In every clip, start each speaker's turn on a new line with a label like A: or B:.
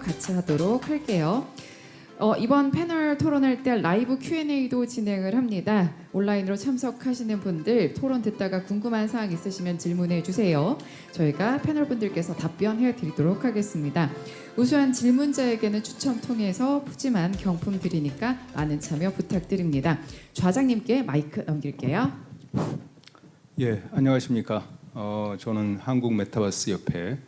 A: 같이 하도록 할게요. 이번 패널 토론할 때 라이브 Q&A도 진행을 합니다. 온라인으로 참석하시는 분들 토론 듣다가 궁금한 사항 있으시면 질문해 주세요. 저희가 패널 분들께서 답변해 드리도록 하겠습니다. 우수한 질문자에게는 추첨 통해서 푸짐한 경품 드리니까 많은 참여 부탁드립니다. 좌장님께 마이크 넘길게요.
B: 예, 안녕하십니까. 저는 한국 메타버스 협회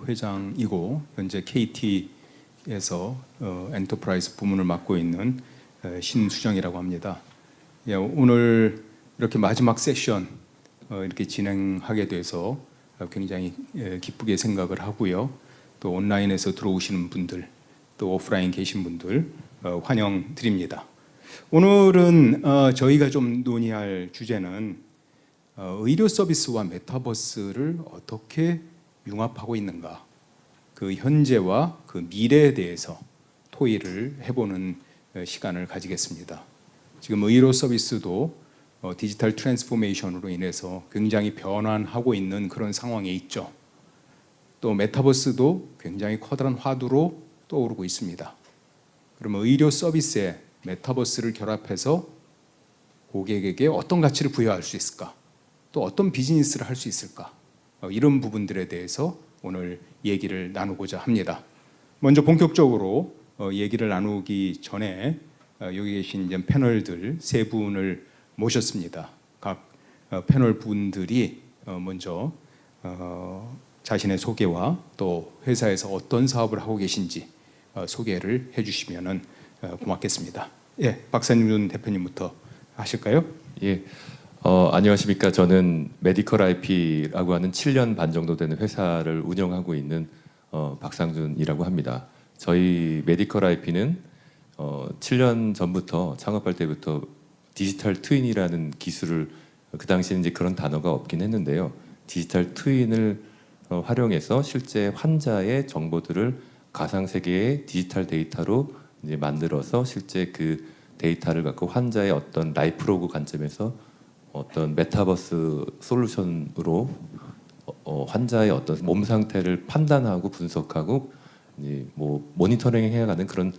B: 회장이고 현재 KT에서 엔터프라이즈 부문을 맡고 있는 신수정이라고 합니다. 예, 오늘 이렇게 마지막 세션 이렇게 진행하게 돼서 굉장히 기쁘게 생각을 하고요. 또 온라인에서 들어오시는 분들, 또 오프라인 계신 분들 환영드립니다. 오늘은 저희가 좀 논의할 주제는 의료 서비스와 메타버스를 어떻게 융합하고 있는가, 그 현재와 그 미래에 대해서 토의를 해보는 시간을 가지겠습니다. 지금 의료 서비스도 디지털 트랜스포메이션으로 인해서 굉장히 변환하고 있는 그런 상황에 있죠. 또 메타버스도 굉장히 커다란 화두로 떠오르고 있습니다. 그러면 의료 서비스에 메타버스를 결합해서 고객에게 어떤 가치를 부여할 수 있을까? 또 어떤 비즈니스를 할 수 있을까? 이런 부분들에 대해서 오늘 얘기를 나누고자 합니다. 먼저 본격적으로 얘기를 나누기 전에 여기 계신 이제 패널들 세 분을 모셨습니다. 각 패널 분들이 먼저 자신의 소개와 또 회사에서 어떤 사업을 하고 계신지 소개를 해주시면 고맙겠습니다. 예, 박상준 대표님부터 하실까요?
C: 예, 안녕하십니까. 저는 메디컬 IP라고 하는 7년 반 정도 되는 회사를 운영하고 있는 박상준이라고 합니다. 저희 메디컬 IP는 7년 전부터 창업할 때부터 디지털 트윈이라는 기술을, 그 당시에는 이제 그런 단어가 없긴 했는데요. 디지털 트윈을 활용해서 실제 환자의 정보들을 가상 세계의 디지털 데이터로 이제 만들어서 실제 그 데이터를 갖고 환자의 어떤 라이프로그 관점에서 어떤 메타버스 솔루션으로 환자의 어떤 몸 상태를 판단하고 분석하고 이제 뭐 모니터링 해가는 그런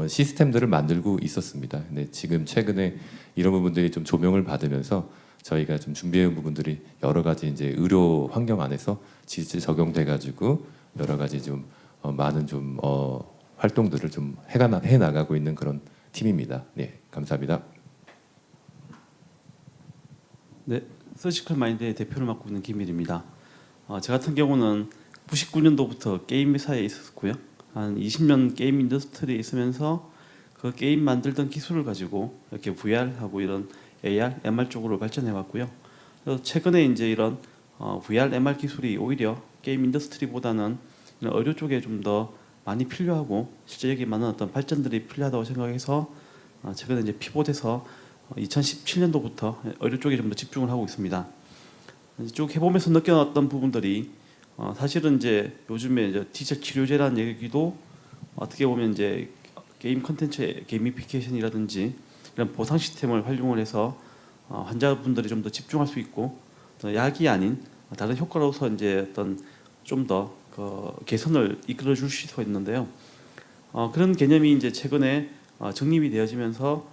C: 시스템들을 만들고 있었습니다. 근데 지금 최근에 이런 부분들이 좀 조명을 받으면서 저희가 좀 준비해온 부분들이 여러 가지 이제 의료 환경 안에서 실제 적용돼 가지고 여러 가지 좀 많은 좀 활동들을 좀 해 나가고 있는 그런 팀입니다. 네, 감사합니다.
D: 네, 서지컬 마인드의 대표를 맡고 있는 김일입니다. 저 같은 경우는 99년도부터 게임 회사에 있었고요. 한 20년 게임 인더스트리에 있으면서 그 게임 만들던 기술을 가지고 이렇게 VR하고 이런 AR, MR 쪽으로 발전해 왔고요. 그래서 최근에 이제 이런 VR, MR 기술이 오히려 게임 인더스트리보다는 이런 의료 쪽에 좀 더 많이 필요하고 실제 여기 많은 어떤 발전들이 필요하다고 생각해서 최근에 이제 피봇해서 2017년도부터 의료 쪽에 좀 더 집중을 하고 있습니다. 쭉 해보면서 느껴왔던 부분들이 사실은 이제 요즘에 이제 디지털 치료제라는 얘기도 어떻게 보면 이제 게임 콘텐츠의 게이미피케이션이라든지 이런 보상 시스템을 활용을 해서 환자분들이 좀 더 집중할 수 있고 또 약이 아닌 다른 효과로서 이제 어떤 좀 더 개선을 이끌어 줄 수 있는데요. 그런 개념이 이제 최근에 정립이 되어지면서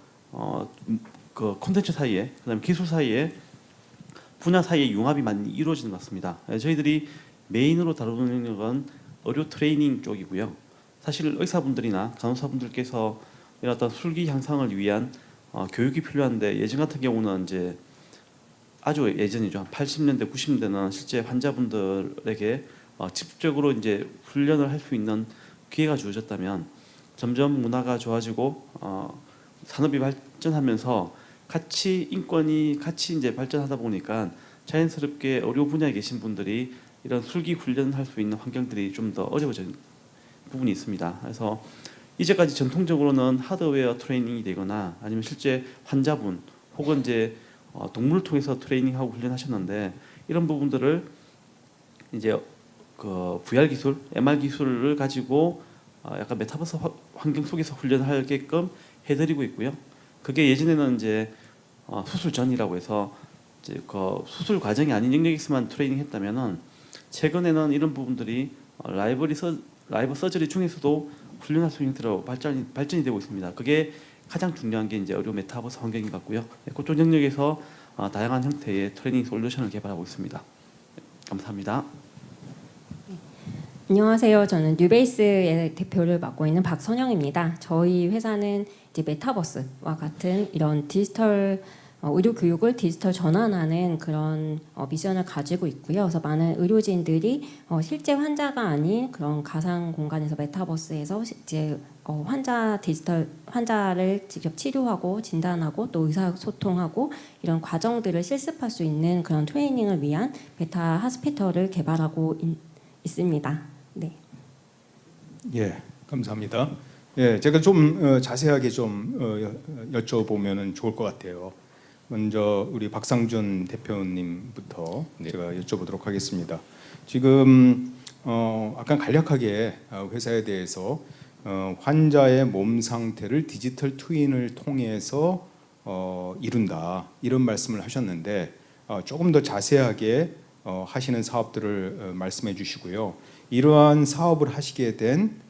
D: 그 콘텐츠 사이에, 그다음에 기술 사이에, 분야 사이에 융합이 많이 이루어지는 것 같습니다. 저희들이 메인으로 다루는 건 의료 트레이닝 쪽이고요. 사실 의사분들이나 간호사분들께서 이런 어떤 술기 향상을 위한 교육이 필요한데 예전 같은 경우는 이제 아주 예전이죠. 한 80년대, 90년대는 실제 환자분들에게 직접적으로 이제 훈련을 할 수 있는 기회가 주어졌다면 점점 문화가 좋아지고 산업이 발전하면서 같이 인권이 같이 이제 발전하다 보니까 자연스럽게 의료 분야에 계신 분들이 이런 술기 훈련할 수 있는 환경들이 좀 더 어려워진 부분이 있습니다. 그래서 이제까지 전통적으로는 하드웨어 트레이닝이 되거나 아니면 실제 환자분 혹은 이제 동물을 통해서 트레이닝하고 훈련하셨는데 이런 부분들을 이제 그 VR 기술, MR 기술을 가지고 약간 메타버스 환경 속에서 훈련하게끔 해드리고 있고요. 그게 예전에는 이제 수술 전이라고 해서 이제 그 수술 과정이 아닌 영역에서만 트레이닝했다면은 최근에는 이런 부분들이 라이브러리 라이브 서저리 중에서도 훌륭한 수행태로 발전이 되고 있습니다. 그게 가장 중요한 게 이제 의료 메타버스 환경인 것 같고요. 그쪽 영역에서 다양한 형태의 트레이닝 솔루션을 개발하고 있습니다. 감사합니다.
E: 안녕하세요. 저는 뉴베이스의 대표를 맡고 있는 박선영입니다. 저희 회사는 이제 메타버스와 같은 이런 디지털 의료 교육을 디지털 전환하는 그런 미션을 가지고 있고요. 그래서 많은 의료진들이 실제 환자가 아닌 그런 가상 공간에서 메타버스에서 이제 환자를 직접 치료하고 진단하고 또 의사소통하고 이런 과정들을 실습할 수 있는 그런 트레이닝을 위한 메타 하스피터를 개발하고 있습니다. 네.
B: 예, 감사합니다. 예, 제가 좀 자세하게 좀 여쭤보면 좋을 것 같아요. 먼저 우리 박상준 대표님부터
C: 네.
B: 제가 여쭤보도록 하겠습니다. 지금 약간 간략하게 회사에 대해서 환자의 몸 상태를 디지털 트윈을 통해서 이룬다 이런 말씀을 하셨는데 조금 더 자세하게 하시는 사업들을 말씀해 주시고요. 이러한 사업을 하시게 된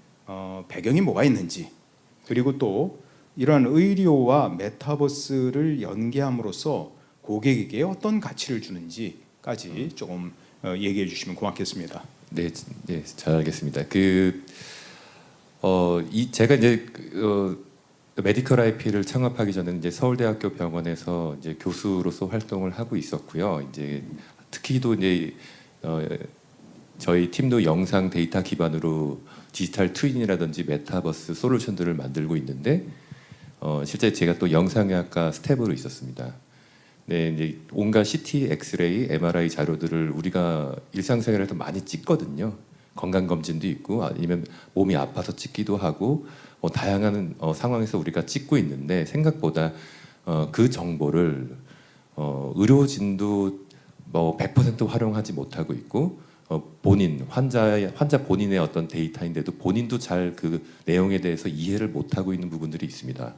B: 배경이 뭐가 있는지, 그리고 또 이러한 의료와 메타버스를 연계함으로써 고객에게 어떤 가치를 주는지까지 조금 얘기해 주시면 고맙겠습니다.
C: 네, 네, 잘 알겠습니다. 제가 이제 메디컬 IP를 창업하기 전에 이제 서울대학교 병원에서 이제 교수로서 활동을 하고 있었고요. 이제 특히도 이제 저희 팀도 영상 데이터 기반으로 디지털 트윈이라든지 메타버스 솔루션들을 만들고 있는데 실제 제가 또 영상의학과 스텝으로 있었습니다. 네, 이제 온갖 CT, 엑스레이, MRI 자료들을 우리가 일상생활에서 많이 찍거든요. 건강 검진도 있고 아니면 몸이 아파서 찍기도 하고 다양한 상황에서 우리가 찍고 있는데 생각보다 그 정보를 의료진도 뭐 100% 활용하지 못하고 있고 환자 본인의 어떤 데이터인데도 본인도 잘 그 내용에 대해서 이해를 못하고 있는 부분들이 있습니다.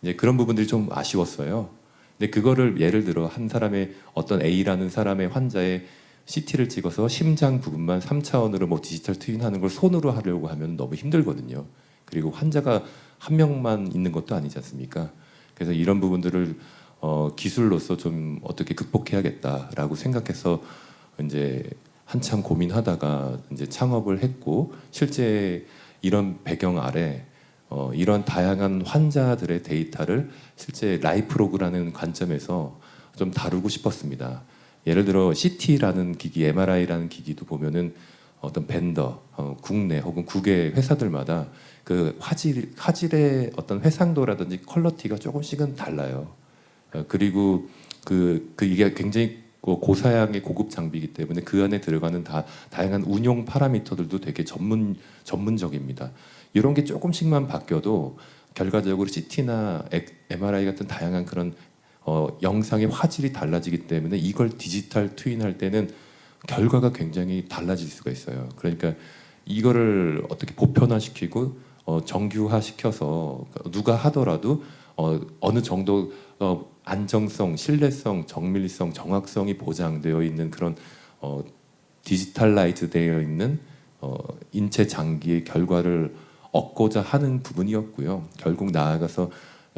C: 이제 그런 부분들이 좀 아쉬웠어요. 근데 그거를 예를 들어 한 사람의 어떤 A라는 사람의 환자의 CT를 찍어서 심장 부분만 3차원으로 뭐 디지털 트윈하는 걸 손으로 하려고 하면 너무 힘들거든요. 그리고 환자가 한 명만 있는 것도 아니지 않습니까? 그래서 이런 부분들을 기술로서 좀 어떻게 극복해야겠다라고 생각해서 이제 한참 고민하다가 이제 창업을 했고 실제 이런 배경 아래 이런 다양한 환자들의 데이터를 실제 라이프로그라는 관점에서 좀 다루고 싶었습니다. 예를 들어 CT라는 기기, MRI라는 기기도 보면은 어떤 벤더, 국내 혹은 국외 회사들마다 그 화질의 어떤 회상도라든지 퀄리티가 조금씩은 달라요. 그리고 이게 굉장히 고사양의 고급 장비이기 때문에 그 안에 들어가는 다양한 운용 파라미터들도 되게 전문적입니다. 이런 게 조금씩만 바뀌어도 결과적으로 CT나 MRI 같은 다양한 그런 영상의 화질이 달라지기 때문에 이걸 디지털 트윈할 때는 결과가 굉장히 달라질 수가 있어요. 그러니까 이거를 어떻게 보편화시키고 정규화시켜서 누가 하더라도 어느 정도 안정성, 신뢰성, 정밀성, 정확성이 보장되어 있는 그런 디지털라이즈 되어 있는 인체 장기의 결과를 얻고자 하는 부분이었고요. 결국 나아가서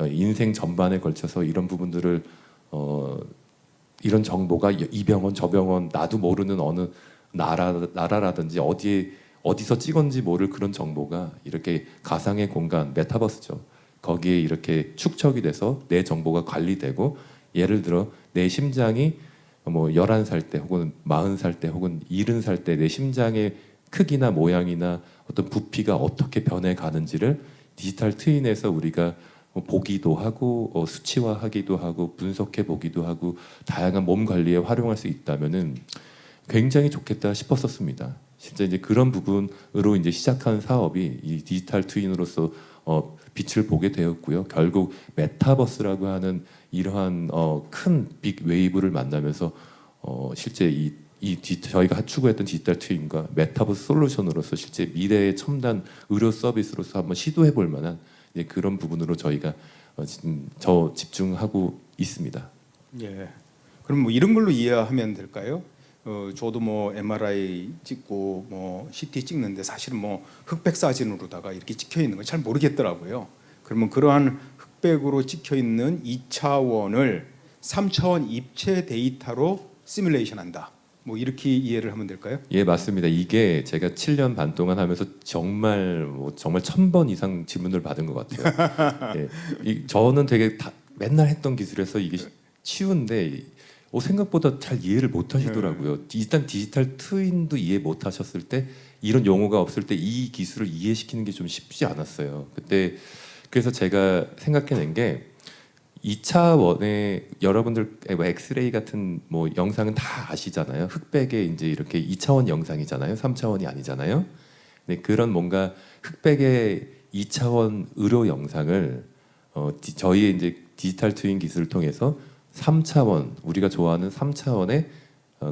C: 인생 전반에 걸쳐서 이런 부분들을 이런 정보가 이 병원 저 병원 나도 모르는 어느 나라라든지 어디서 찍었는지 모를 그런 정보가 이렇게 가상의 공간 메타버스죠. 거기에 이렇게 축적이 돼서 내 정보가 관리되고 예를 들어 내 심장이 뭐 11살 때 혹은 40살 때 혹은 70살 때 내 심장의 크기나 모양이나 어떤 부피가 어떻게 변해가는지를 디지털 트윈에서 우리가 보기도 하고 수치화하기도 하고 분석해 보기도 하고 다양한 몸 관리에 활용할 수 있다면은 굉장히 좋겠다 싶었었습니다. 실제 이제 그런 부분으로 이제 시작한 사업이 이 디지털 트윈으로서 빛을 보게 되었고요. 결국 메타버스라고 하는 이러한 큰 빅 웨이브를 만나면서 실제 저희가 추구했던 디지털 트윈과 메타버스 솔루션으로서 실제 미래의 첨단 의료 서비스로서 한번 시도해 볼 만한 그런 부분으로 저희가 지금 집중하고 있습니다.
B: 예. 그럼 뭐 이런 걸로 이해하면 될까요? 저도 뭐 MRI 찍고 뭐 CT 찍는데 사실은 뭐 흑백 사진으로다가 이렇게 찍혀 있는 걸 잘 모르겠더라고요. 그러면 그러한 흑백으로 찍혀 있는 2차원을 3차원 입체 데이터로 시뮬레이션한다. 뭐 이렇게 이해를 하면 될까요?
C: 예, 맞습니다. 이게 제가 7년 반 동안 하면서 정말 정말 1000번 이상 질문을 받은 것 같아요. 예, 저는 되게 맨날 했던 기술에서 이게 쉬운데 생각보다 잘 이해를 못 하시더라고요. 일단 디지털 트윈도 이해 못 하셨을 때 이런 용어가 없을 때 이 기술을 이해시키는 게 좀 쉽지 않았어요. 그때 그래서 제가 생각해낸 게 2차원에 여러분들 뭐 엑스레이 같은 뭐 영상은 다 아시잖아요. 흑백에 이제 이렇게 2차원 영상이잖아요. 3차원이 아니잖아요. 네, 그런 뭔가 흑백의 2차원 의료 영상을 저희의 이제 디지털 트윈 기술을 통해서 3차원 우리가 좋아하는 3차원의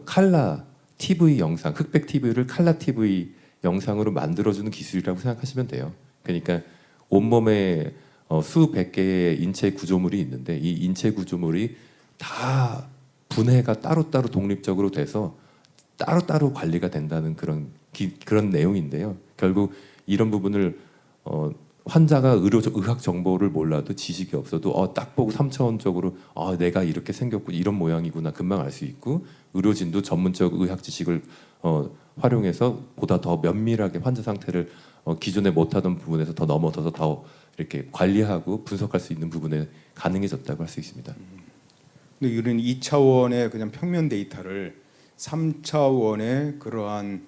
C: 칼라 TV 영상, 흑백 TV를 칼라 TV 영상으로 만들어주는 기술이라고 생각하시면 돼요. 그러니까 온몸에 수백 개의 인체 구조물이 있는데 이 인체 구조물이 다 분해가 따로따로 독립적으로 돼서 따로따로 관리가 된다는 그런 내용인데요. 결국 이런 부분을 환자가 의학 정보를 몰라도 지식이 없어도 딱 보고 3차원적으로 내가 이렇게 생겼고 이런 모양이구나 금방 알 수 있고 의료진도 전문적 의학 지식을 활용해서 보다 더 면밀하게 환자 상태를 기존에 못하던 부분에서 더 넘어서서 더 이렇게 관리하고 분석할 수 있는 부분에 가능해졌다고 할 수 있습니다.
B: 근데 이런 2차원의 그냥 평면 데이터를 3차원의 그러한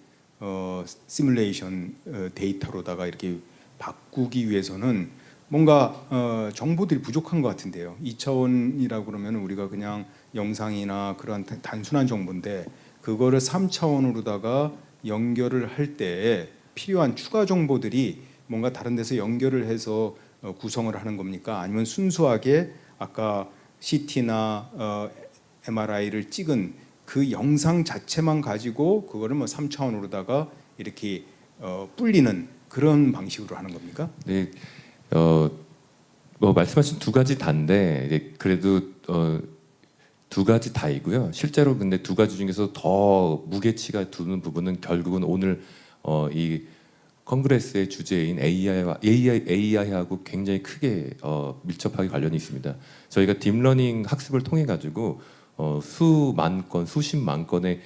B: 시뮬레이션 데이터로다가 이렇게 바꾸기 위해서는 뭔가 정보들이 부족한 것 같은데요. 2차원이라고 그러면 우리가 그냥 영상이나 그런 단순한 정보인데 그거를 3차원으로다가 연결을 할 때 필요한 추가 정보들이 뭔가 다른 데서 연결을 해서 구성을 하는 겁니까? 아니면 순수하게 아까 CT나 MRI를 찍은 그 영상 자체만 가지고 그거를 뭐 3차원으로다가 이렇게 불리는 그런 방식으로 하는 겁니까?
C: 네, 뭐 말씀하신 두 가지 다인데 그래도 두 가지 다이고요. 실제로 근데 두 가지 중에서 더 무게치가 두는 부분은 결국은 오늘 이 컨그레스의 주제인 AI하고 굉장히 크게 밀접하게 관련이 있습니다. 저희가 딥러닝 학습을 통해 가지고 수만 건, 수십만 건의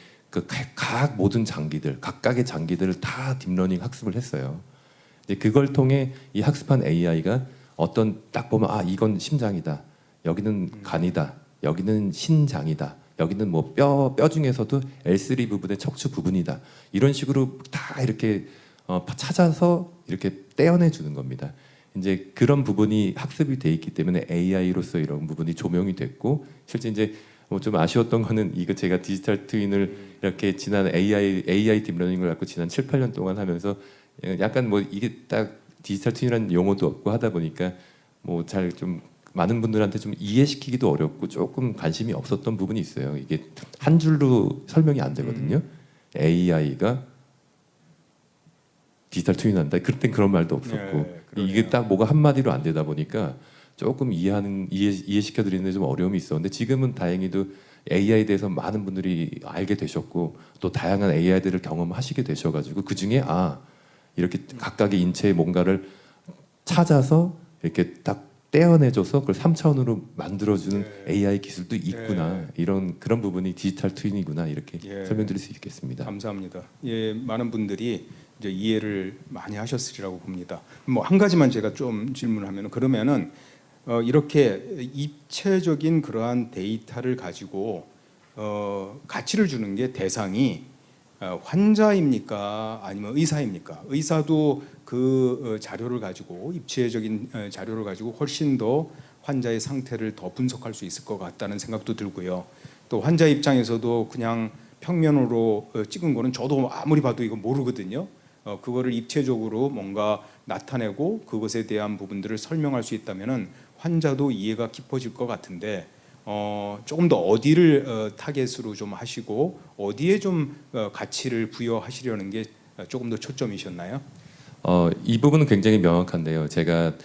C: 각 모든 장기들, 각각의 장기들을 다 딥러닝 학습을 했어요. 이제 그걸 통해 이 학습한 AI가 딱 보면 이건 심장이다, 여기는 간이다, 여기는 신장이다, 여기는 뭐 뼈 중에서도 L3 부분의 척추 부분이다. 이런 식으로 다 이렇게 찾아서 이렇게 떼어내 주는 겁니다. 이제 그런 부분이 학습이 돼 있기 때문에 AI로서 이런 부분이 조명이 됐고 실제 이제 좀 아쉬웠던 거는 이거 제가 디지털 트윈을 이렇게 지난 AI 딥러닝을 갖고 지난 7, 8년 동안 하면서 약간 뭐 이게 딱 디지털 트윈이라는 용어도 없고 하다 보니까 뭐 잘 좀 많은 분들한테 좀 이해시키기도 어렵고 조금 관심이 없었던 부분이 있어요. 이게 한 줄로 설명이 안 되거든요. AI가 디지털 트윈한다. 그럴 땐 그런 말도 없었고 이게 딱 뭐가 한마디로 안 되다 보니까 조금 이해시켜 드리는데 좀 어려움이 있었는데 지금은 다행히도 AI에 대해서 많은 분들이 알게 되셨고 또 다양한 AI들을 경험하시게 되셔가지고 그 중에 이렇게 각각의 인체의 뭔가를 찾아서 이렇게 딱 떼어내줘서 그걸 3차원으로 만들어주는 AI 기술도 있구나 그런 부분이 디지털 트윈이구나 이렇게 설명드릴 수 있겠습니다.
B: 감사합니다. 많은 분들이 이제 이해를 많이 하셨으리라고 봅니다. 뭐 한 가지만 제가 좀 질문하면 그러면은 이렇게 입체적인 그러한 데이터를 가지고 가치를 주는 게 대상이 환자입니까? 아니면 의사입니까? 의사도 그 자료를 가지고 입체적인 자료를 가지고 훨씬 더 환자의 상태를 더 분석할 수 있을 것 같다는 생각도 들고요. 또 환자 입장에서도 그냥 평면으로 찍은 거는 저도 아무리 봐도 이거 모르거든요. 그거를 입체적으로 뭔가 나타내고 그것에 대한 부분들을 설명할 수 있다면은 환자도 이해가 깊어질 것 같은데 조금 더 어디를 타겟으로 좀 하시고 어디에 좀 가치를 부여하시려는 게 조금 더 초점이셨나요?
C: 이 부분은 굉장히 명확한데요. 제가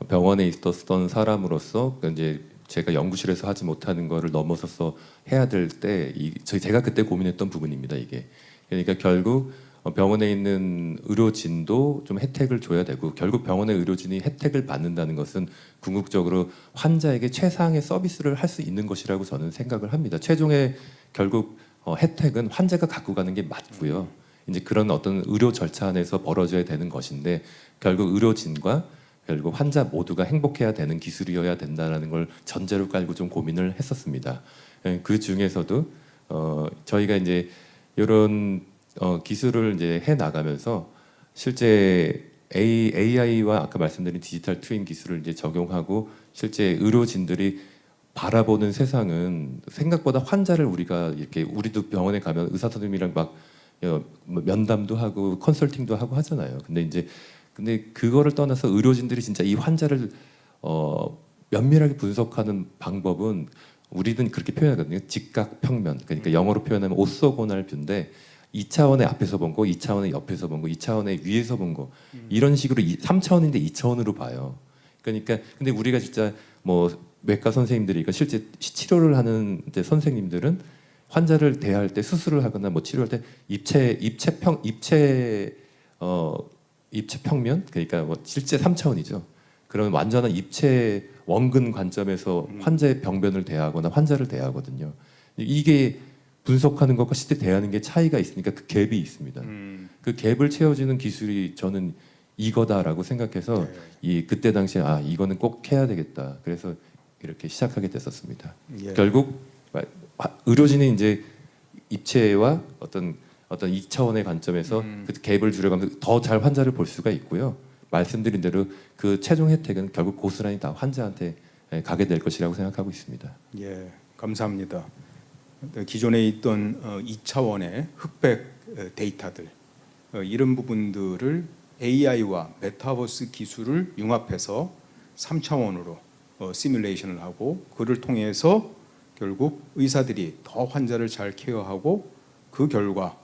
C: 병원에 있었던 사람으로서 이제 제가 연구실에서 하지 못하는 거를 넘어서서 해야 될 때 제가 그때 고민했던 부분입니다. 이게 그러니까 결국 병원에 있는 의료진도 좀 혜택을 줘야 되고 결국 병원의 의료진이 혜택을 받는다는 것은 궁극적으로 환자에게 최상의 서비스를 할 수 있는 것이라고 저는 생각을 합니다. 최종의 결국 혜택은 환자가 갖고 가는 게 맞고요. 이제 그런 어떤 의료 절차 안에서 벌어져야 되는 것인데 결국 의료진과 결국 환자 모두가 행복해야 되는 기술이어야 된다는 걸 전제로 깔고 좀 고민을 했었습니다. 그 중에서도 저희가 이제 이런 기술을 이제 해 나가면서 실제 AI와 아까 말씀드린 디지털 트윈 기술을 이제 적용하고 실제 의료진들이 바라보는 세상은 생각보다 환자를 우리가 이렇게 우리도 병원에 가면 의사 선생님이랑 막 면담도 하고 컨설팅도 하고 하잖아요. 근데 그거를 떠나서 의료진들이 진짜 이 환자를 면밀하게 분석하는 방법은 우리는 그렇게 표현하거든요. 직각평면. 그러니까 영어로 표현하면 오소고날 뷰인데 2차원의 앞에서 본 거, 2차원의 옆에서 본 거, 2차원의 위에서 본 거 이런 식으로 3차원인데 2차원으로 봐요. 그러니까 근데 우리가 진짜 뭐 외과 선생님들이 실제 치료를 하는 이제 선생님들은 환자를 대할 때 수술을 하거나 뭐 치료할 때 입체 평면 그러니까 뭐 실제 3차원이죠. 그러면 완전한 입체 원근 관점에서 환자의 병변을 대하거나 환자를 대하거든요. 이게 분석하는 것과 실제 대하는 게 차이가 있으니까 그 갭이 있습니다. 그 갭을 채워주는 기술이 저는 이거다라고 생각해서 그때 당시에 이거는 꼭 해야 되겠다. 그래서 이렇게 시작하게 됐었습니다.
B: 예.
C: 결국 의료진이 이제 입체와 어떤 2차원의 관점에서 그 갭을 줄여가면서 더 잘 환자를 볼 수가 있고요. 말씀드린 대로 그 최종 혜택은 결국 고스란히 다 환자한테 가게 될 것이라고 생각하고 있습니다.
B: 예, 감사합니다. 기존에 있던 2차원의 흑백 데이터들 이런 부분들을 AI와 메타버스 기술을 융합해서 3차원으로 시뮬레이션을 하고 그를 통해서 결국 의사들이 더 환자를 잘 케어하고 그 결과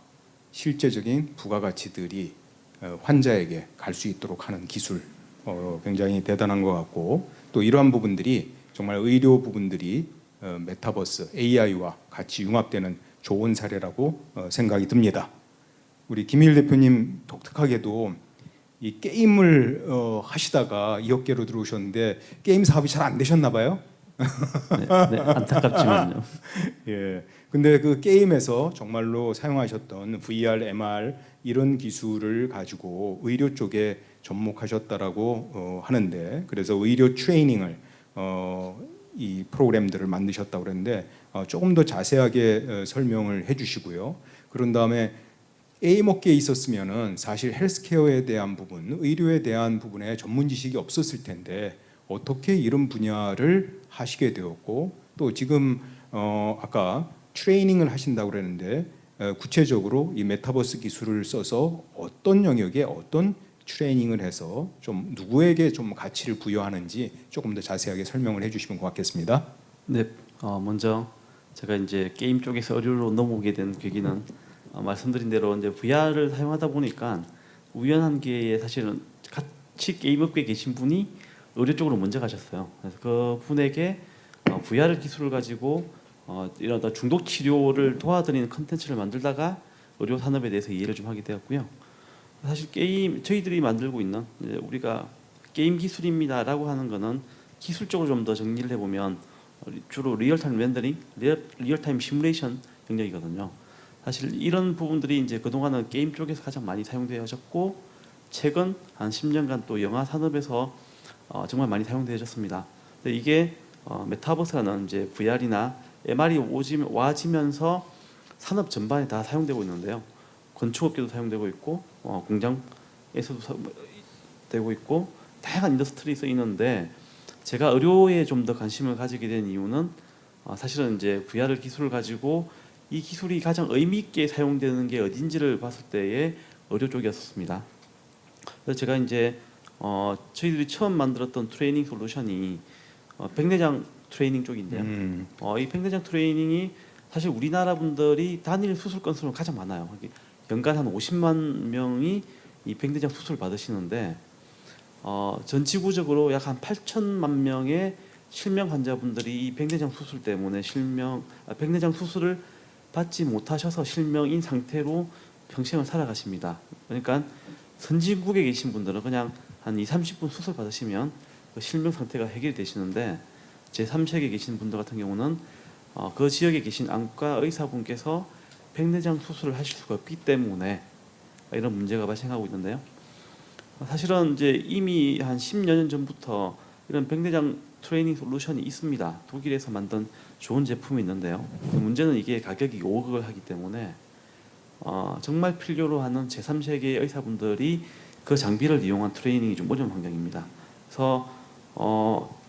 B: 실제적인 부가가치들이 환자에게 갈 수 있도록 하는 기술 굉장히 대단한 것 같고 또 이러한 부분들이 정말 의료 부분들이 메타버스 AI와 같이 융합되는 좋은 사례라고 생각이 듭니다. 우리 김일 대표님 독특하게도 이 게임을 하시다가 이 업계로 들어오셨는데 게임 사업이 잘 안 되셨나 봐요.
D: 네, 안타깝지만요.
B: 예. 근데 그 게임에서 정말로 사용하셨던 VR, MR 이런 기술을 가지고 의료 쪽에 접목하셨다라고 하는데 그래서 의료 트레이닝을 이 프로그램들을 만드셨다고 그랬는데 조금 더 자세하게 설명을 해주시고요. 그런 다음에 게임 업계에 있었으면은 사실 헬스케어에 대한 부분, 의료에 대한 부분에 전문 지식이 없었을 텐데 어떻게 이런 분야를 하시게 되었고 또 지금 아까 트레이닝을 하신다고 그랬는데 구체적으로 이 메타버스 기술을 써서 어떤 영역에 어떤 트레이닝을 해서 좀 누구에게 좀 가치를 부여하는지 조금 더 자세하게 설명을 해주시면 고맙겠습니다.
D: 네, 먼저 제가 이제 게임 쪽에서 의료로 넘어오게 된 계기는 말씀드린 대로 이제 VR을 사용하다 보니까 우연한 기회에 사실은 같이 게임 업계에 계신 분이 의료 쪽으로 먼저 가셨어요. 그래서 그 분에게 VR 기술을 가지고 이런 중독 치료를 도와드리는 컨텐츠를 만들다가 의료 산업에 대해서 이해를 좀 하게 되었고요. 사실 게임 저희들이 만들고 있는 우리가 게임 기술입니다라고 하는 거는 기술적으로 좀 더 정리를 해보면 주로 리얼타임 렌더링, 리얼타임 시뮬레이션 영역이거든요. 사실 이런 부분들이 이제 그동안은 게임 쪽에서 가장 많이 사용되어졌고 최근 한 10년간 또 영화 산업에서 정말 많이 사용되어졌습니다. 근데 이게 메타버스라는 이제 VR이나 MR이 와지면서 산업 전반에 다 사용되고 있는데요. 건축업계도 사용되고 있고 공장에서도 되고 있고 다양한 인더스트리에 쓰이는데 제가 의료에 좀 더 관심을 가지게 된 이유는 사실은 이제 VR 기술을 가지고 이 기술이 가장 의미 있게 사용되는 게 어딘지를 봤을 때에 의료 쪽이었습니다. 그래서 제가 이제 저희들이 처음 만들었던 트레이닝 솔루션이 백내장 트레이닝 쪽인데요. 이 백내장 트레이닝이 사실 우리나라 분들이 단일 수술 건수는 가장 많아요. 연간 한 50만 명이 이 백내장 수술 받으시는데 전 지구적으로 약 한 8천만 명의 실명 환자분들이 이 백내장 수술 때문에 백내장 수술을 받지 못하셔서 실명인 상태로 평생을 살아가십니다. 그러니까 선진국에 계신 분들은 그냥 한 2-30분 수술 받으시면 그 실명 상태가 해결이 되시는데 제3세계에 계신 분들 같은 경우는 그 지역에 계신 안과 의사분께서 백내장 수술을 하실 수가 없기 때문에 이런 문제가 발생하고 있는데요. 사실은 이제 이미 한 10여 년 전부터 이런 백내장 트레이닝 솔루션이 있습니다. 독일에서 만든 좋은 제품이 있는데요. 문제는 이게 가격이 5억을 하기 때문에 정말 필요로 하는 제3세계의 의사분들이 그 장비를 이용한 트레이닝이 좀 어려운 환경입니다. 그래서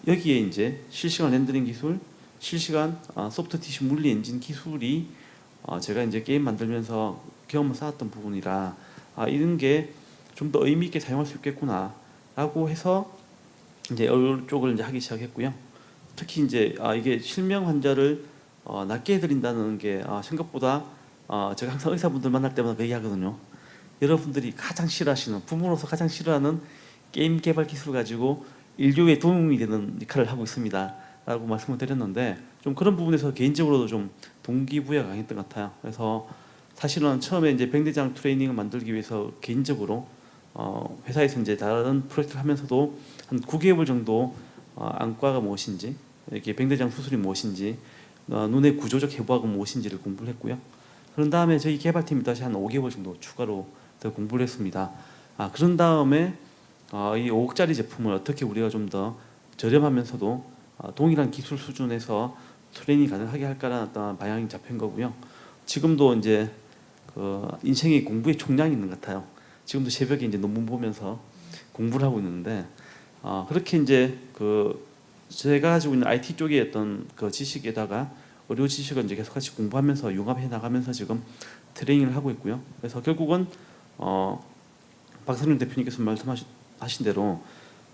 D: 여기에 이제 실시간 렌더링 기술, 실시간 소프트 티슈 물리 엔진 기술이 제가 이제 게임 만들면서 경험을 쌓았던 부분이라 이런 게 좀 더 의미 있게 사용할 수 있겠구나라고 해서 이제 이런 쪽을 이제 하기 시작했고요. 특히 이제 이게 실명 환자를 낫게 해드린다는 게 생각보다 제가 항상 의사분들 만날 때마다 그 얘기하거든요. 여러분들이 가장 싫어하시는 부모로서 가장 싫어하는 게임 개발 기술 가지고 인류에 도움이 되는 역할을 하고 있습니다라고 말씀을 드렸는데 좀 그런 부분에서 개인적으로도 좀 동기부여가 강했던 것 같아요. 그래서 사실은 처음에 이제 백내장 트레이닝을 만들기 위해서 개인적으로 회사에서 이제 다른 프로젝트를 하면서도 한 9개월 정도 안과가 무엇인지, 이렇게 백내장 수술이 무엇인지, 눈의 구조적 해부학은 무엇인지를 공부를 했고요. 그런 다음에 저희 개발팀이 다시 한 5개월 정도 추가로 더 공부를 했습니다. 그런 다음에 이 5억짜리 제품을 어떻게 우리가 좀 더 저렴하면서도 동일한 기술 수준에서 트레이닝 가능하게 할까라는 어떤 방향이 잡힌 거고요. 지금도 이제 그 인생의 공부의 총량이 있는 것 같아요. 지금도 새벽에 이제 논문 보면서 공부를 하고 있는데 그렇게 이제 그 제가 가지고 있는 IT 쪽의 어떤 그 지식에다가 의료 지식을 이제 계속 같이 공부하면서 융합해 나가면서 지금 트레이닝을 하고 있고요. 그래서 결국은 박선영 대표님께서 말씀하신 대로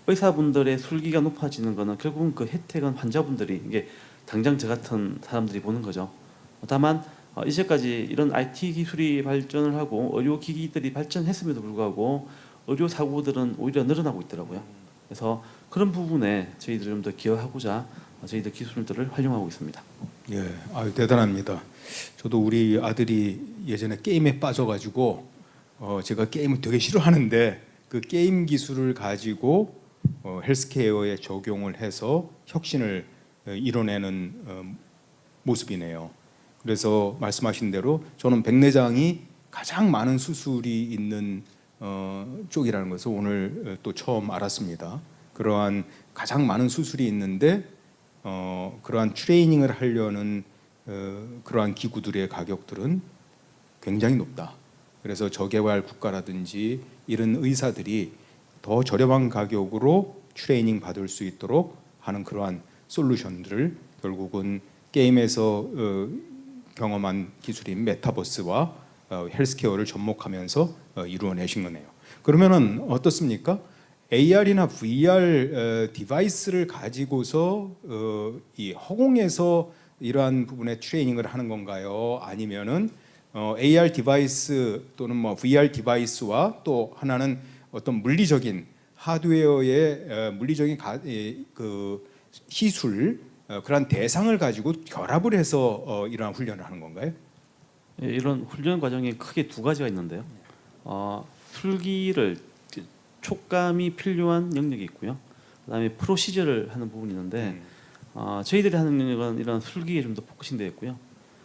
D: 의사분들의 술기가 높아지는 거는 결국은 그 혜택은 환자분들이 이게 당장 저 같은 사람들이 보는 거죠. 다만 이제까지 이런 IT 기술이 발전을 하고 의료기기들이 발전했음에도 불구하고 의료 사고들은 오히려 늘어나고 있더라고요. 그래서 그런 부분에 저희들이 좀 더 기여하고자 저희들 기술들을 활용하고 있습니다.
B: 예, 대단합니다. 저도 우리 아들이 예전에 게임에 빠져가지고 제가 게임을 되게 싫어하는데 그 게임 기술을 가지고 헬스케어에 적용을 해서 혁신을 이뤄내는 모습이네요. 그래서 말씀하신 대로 저는 백내장이 가장 많은 수술이 있는 쪽이라는 것을 오늘 또 처음 알았습니다. 그러한 가장 많은 수술이 있는데 그러한 트레이닝을 하려는 그러한 기구들의 가격들은 굉장히 높다. 그래서 저개발 국가라든지 이런 의사들이 더 저렴한 가격으로 트레이닝 받을 수 있도록 하는 그러한 솔루션들을 결국은 게임에서 경험한 기술인 메타버스와 헬스케어를 접목하면서 이루어내신 거네요. 그러면은 어떻습니까? AR이나 VR 디바이스를 가지고서 이 허공에서 이러한 부분의 트레이닝을 하는 건가요? 아니면은 AR 디바이스 또는 뭐 VR 디바이스와 또 하나는 어떤 물리적인 하드웨어의 물리적인 그 시술 그런 대상을 가지고 결합을 해서 이러한 훈련을 하는 건가요?
D: 예, 이런 훈련 과정에 크게 두 가지가 있는데요. 술기를 촉감이 필요한 영역이 있고요. 그다음에 프로시저를 하는 부분이 있는데 저희들이 하는 영역은 이런 술기에 좀 더 포커싱 되어 있고요.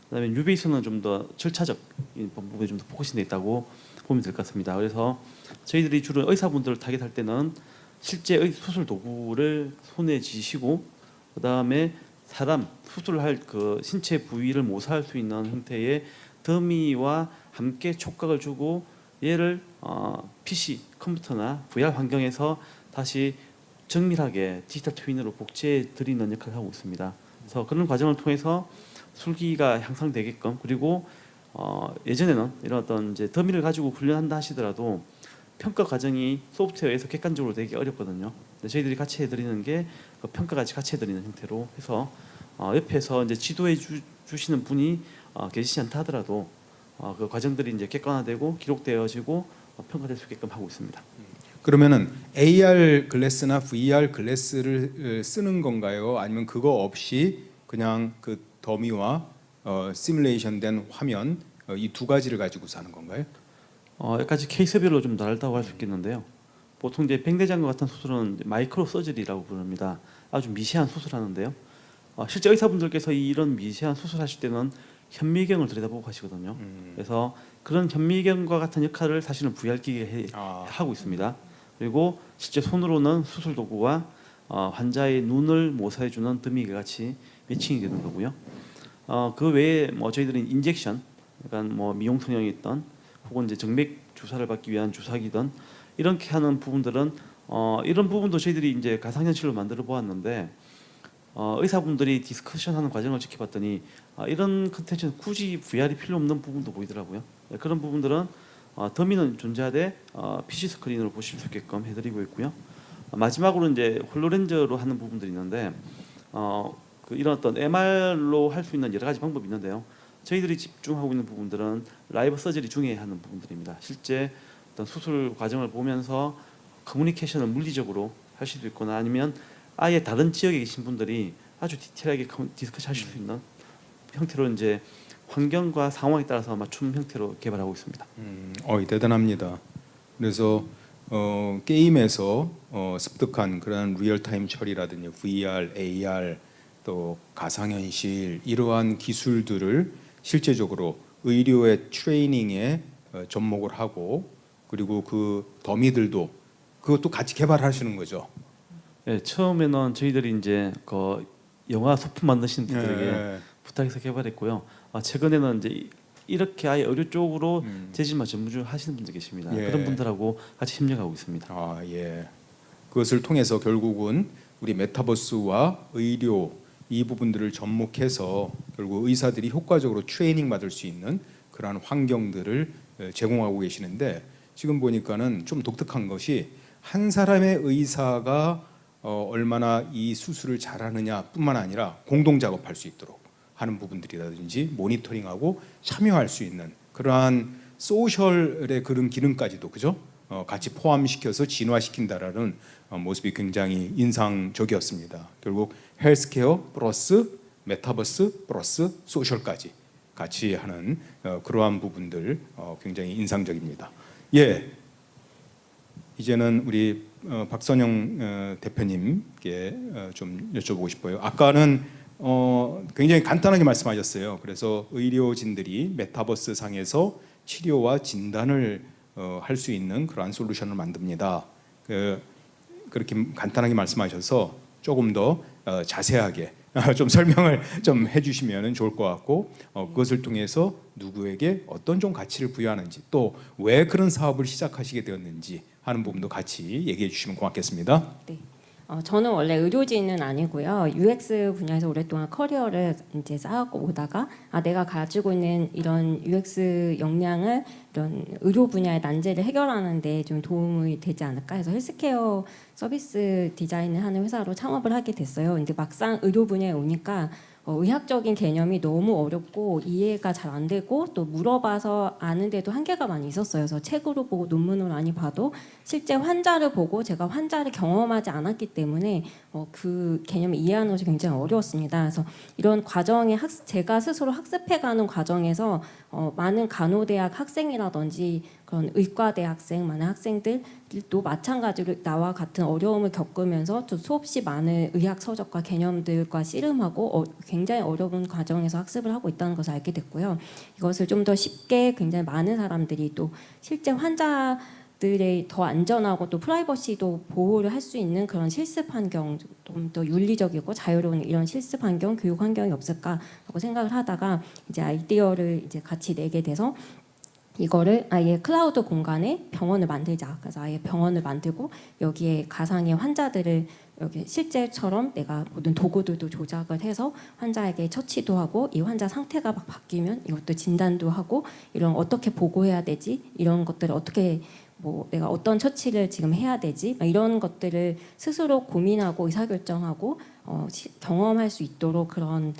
D: 그다음에 뉴베이스는 좀 더 절차적 부분에 좀 더 포커싱 되어 있다고 보면 될 것 같습니다. 그래서 저희들이 주로 의사분들을 타겟할 때는 실제 수술 도구를 손에 쥐시고 그다음에 사람 수술할 그 신체 부위를 모사할 수 있는 형태의 더미와 함께 촉각을 주고 얘를 PC 컴퓨터나 VR 환경에서 다시 정밀하게 디지털 트윈으로 복제해 드리는 역할을 하고 있습니다. 그래서 그런 과정을 통해서 술기가 향상되게끔 그리고 예전에는 이런 어떤 이제 더미를 가지고 훈련한다 하시더라도 평가 과정이 소프트웨어에서 객관적으로 되기 어렵거든요. 근데 저희들이 같이 해드리는 게 그 평가까지 같이 해드리는 형태로 해서 옆에서 이제 지도해 주시는 분이 계시지 않다 하더라도 그 과정들이 이제 객관화되고 기록되어지고 평가될 수 있게끔 하고 있습니다.
B: 그러면은 AR 글래스나 VR 글래스를 쓰는 건가요? 아니면 그거 없이 그냥 그 더미와 시뮬레이션된 화면 이 두 가지를 가지고 사는 건가요?
D: 여러 가지 케이스별로 좀 다르다고 할 수 있겠는데요. 보통 이제 팽대장과 같은 수술은 마이크로 서저리라고 부릅니다. 아주 미세한 수술하는데요. 실제 의사분들께서 이런 미세한 수술하실 때는 현미경을 들여다보고 하시거든요. 그래서 그런 현미경과 같은 역할을 사실은 VR 기계가 하고 있습니다. 그리고 실제 손으로는 수술 도구와 환자의 눈을 모사해주는 더미가 같이 매칭이 되는 거고요. 그 외에 뭐 저희들은 인젝션, 약간 뭐 미용 성형이 있던 혹은 이제 정맥 주사를 받기 위한 주사기든 이렇게 하는 부분들은 이런 부분도 저희들이 이제 가상현실로 만들어 보았는데 의사분들이 디스커션하는 과정을 지켜봤더니 이런 컨텐츠는 굳이 VR이 필요 없는 부분도 보이더라고요. 그런 부분들은 더미는 존재하되 PC 스크린으로 보실 수 있게끔 해드리고 있고요. 마지막으로 이제 홀로렌즈로 하는 부분들이 있는데 이런 어떤 MR로 할 수 있는 여러 가지 방법이 있는데요. 저희들이 집중하고 있는 부분들은 라이브 서저리 중에 하는 부분들입니다. 실제 어떤 수술 과정을 보면서 커뮤니케이션을 물리적으로 할 수도 있거나 아니면 아예 다른 지역에 계신 분들이 아주 디테일하게 디스커션 하실 수 있는 형태로 이제 환경과 상황에 따라서 맞춤 형태로 개발하고 있습니다.
B: 대단합니다. 그래서 게임에서 습득한 그런 리얼타임 처리라든지 VR, AR 또 가상현실 이러한 기술들을 실제적으로 의료의 트레이닝에 접목을 하고 그리고 그 더미들도 그것도 같이 개발하시는 거죠.
D: 네, 처음에는 저희들이 이제 그 영화 소품 만드시는 분들에게 부탁해서 개발했고요. 최근에는 이제 이렇게 아예 의료 쪽으로 재질만 전문적으로 하시는 분들 계십니다. 그런 분들하고 같이 협력하고 있습니다.
B: 그것을 통해서 결국은 우리 메타버스와 의료 이 부분들을 접목해서 결국 의사들이 효과적으로 트레이닝 받을 수 있는 그러한 환경들을 제공하고 계시는데 지금 보니까는 좀 독특한 것이 한 사람의 의사가 얼마나 이 수술을 잘하느냐뿐만 아니라 공동 작업할 수 있도록 하는 부분들이라든지 모니터링하고 참여할 수 있는 그러한 소셜의 그런 기능까지도 그죠? 같이 포함시켜서 진화시킨다라는 모습이 굉장히 인상적이었습니다. 결국 헬스케어 플러스 메타버스 플러스 소셜까지 같이 하는 그러한 부분들 굉장히 인상적입니다. 이제는 우리 박선영 대표님께 좀 여쭤보고 싶어요. 아까는 굉장히 간단하게 말씀하셨어요. 그래서 의료진들이 메타버스 상에서 치료와 진단을 할 수 있는 그러한 솔루션을 만듭니다. 그렇게 간단하게 말씀하셔서 조금 더 자세하게 좀 설명을 좀 해주시면 좋을 것 같고 그것을 통해서 누구에게 어떤 좀 가치를 부여하는지 또 왜 그런 사업을 시작하시게 되었는지 하는 부분도 같이 얘기해 주시면 고맙겠습니다.
E: 네. 저는 원래 의료진은 아니고요. UX 분야에서 오랫동안 커리어를 이제 쌓고 오다가 내가 가지고 있는 이런 UX 역량을 이런 의료 분야의 난제를 해결하는 데 좀 도움이 되지 않을까 해서 헬스케어 서비스 디자인을 하는 회사로 창업을 하게 됐어요. 근데 막상 의료 분야에 오니까 의학적인 개념이 너무 어렵고 이해가 잘 안 되고 또 물어봐서 아는데도 한계가 많이 있었어요. 그래서 책으로 보고 논문을 많이 봐도 실제 환자를 보고 제가 환자를 경험하지 않았기 때문에 그 개념을 이해하는 것이 굉장히 어려웠습니다. 그래서 이런 과정에 제가 스스로 학습해가는 과정에서 많은 간호대학 학생이라든지 그런 의과대 학생, 많은 학생들도 마찬가지로 나와 같은 어려움을 겪으면서 또 수없이 많은 의학 서적과 개념들과 씨름하고 굉장히 어려운 과정에서 학습을 하고 있다는 것을 알게 됐고요. 이것을 좀 더 쉽게 굉장히 많은 사람들이 또 실제 환자들의 더 안전하고 또 프라이버시도 보호를 할 수 있는 그런 실습 환경, 좀 더 윤리적이고 자유로운 이런 실습 환경, 교육 환경이 없을까라고 생각을 하다가 이제 아이디어를 이제 같이 내게 돼서 이거를 아예 클라우드 공간에 병원을 만들자. 그래서 아예 병원을 만들고 여기에 가상의 환자들을 여기 실제처럼 내가 모든 도구들도 조작을 해서 환자에게 처치도 하고 이 환자 상태가 막 바뀌면 이것도 진단도 하고 이런 어떻게 보고해야 되지? 이런 것들을 어떻게 내가 어떤 처치를 지금 해야 되지? 이런 것들을 스스로 고민하고 의사결정하고 경험할 수 있도록 그런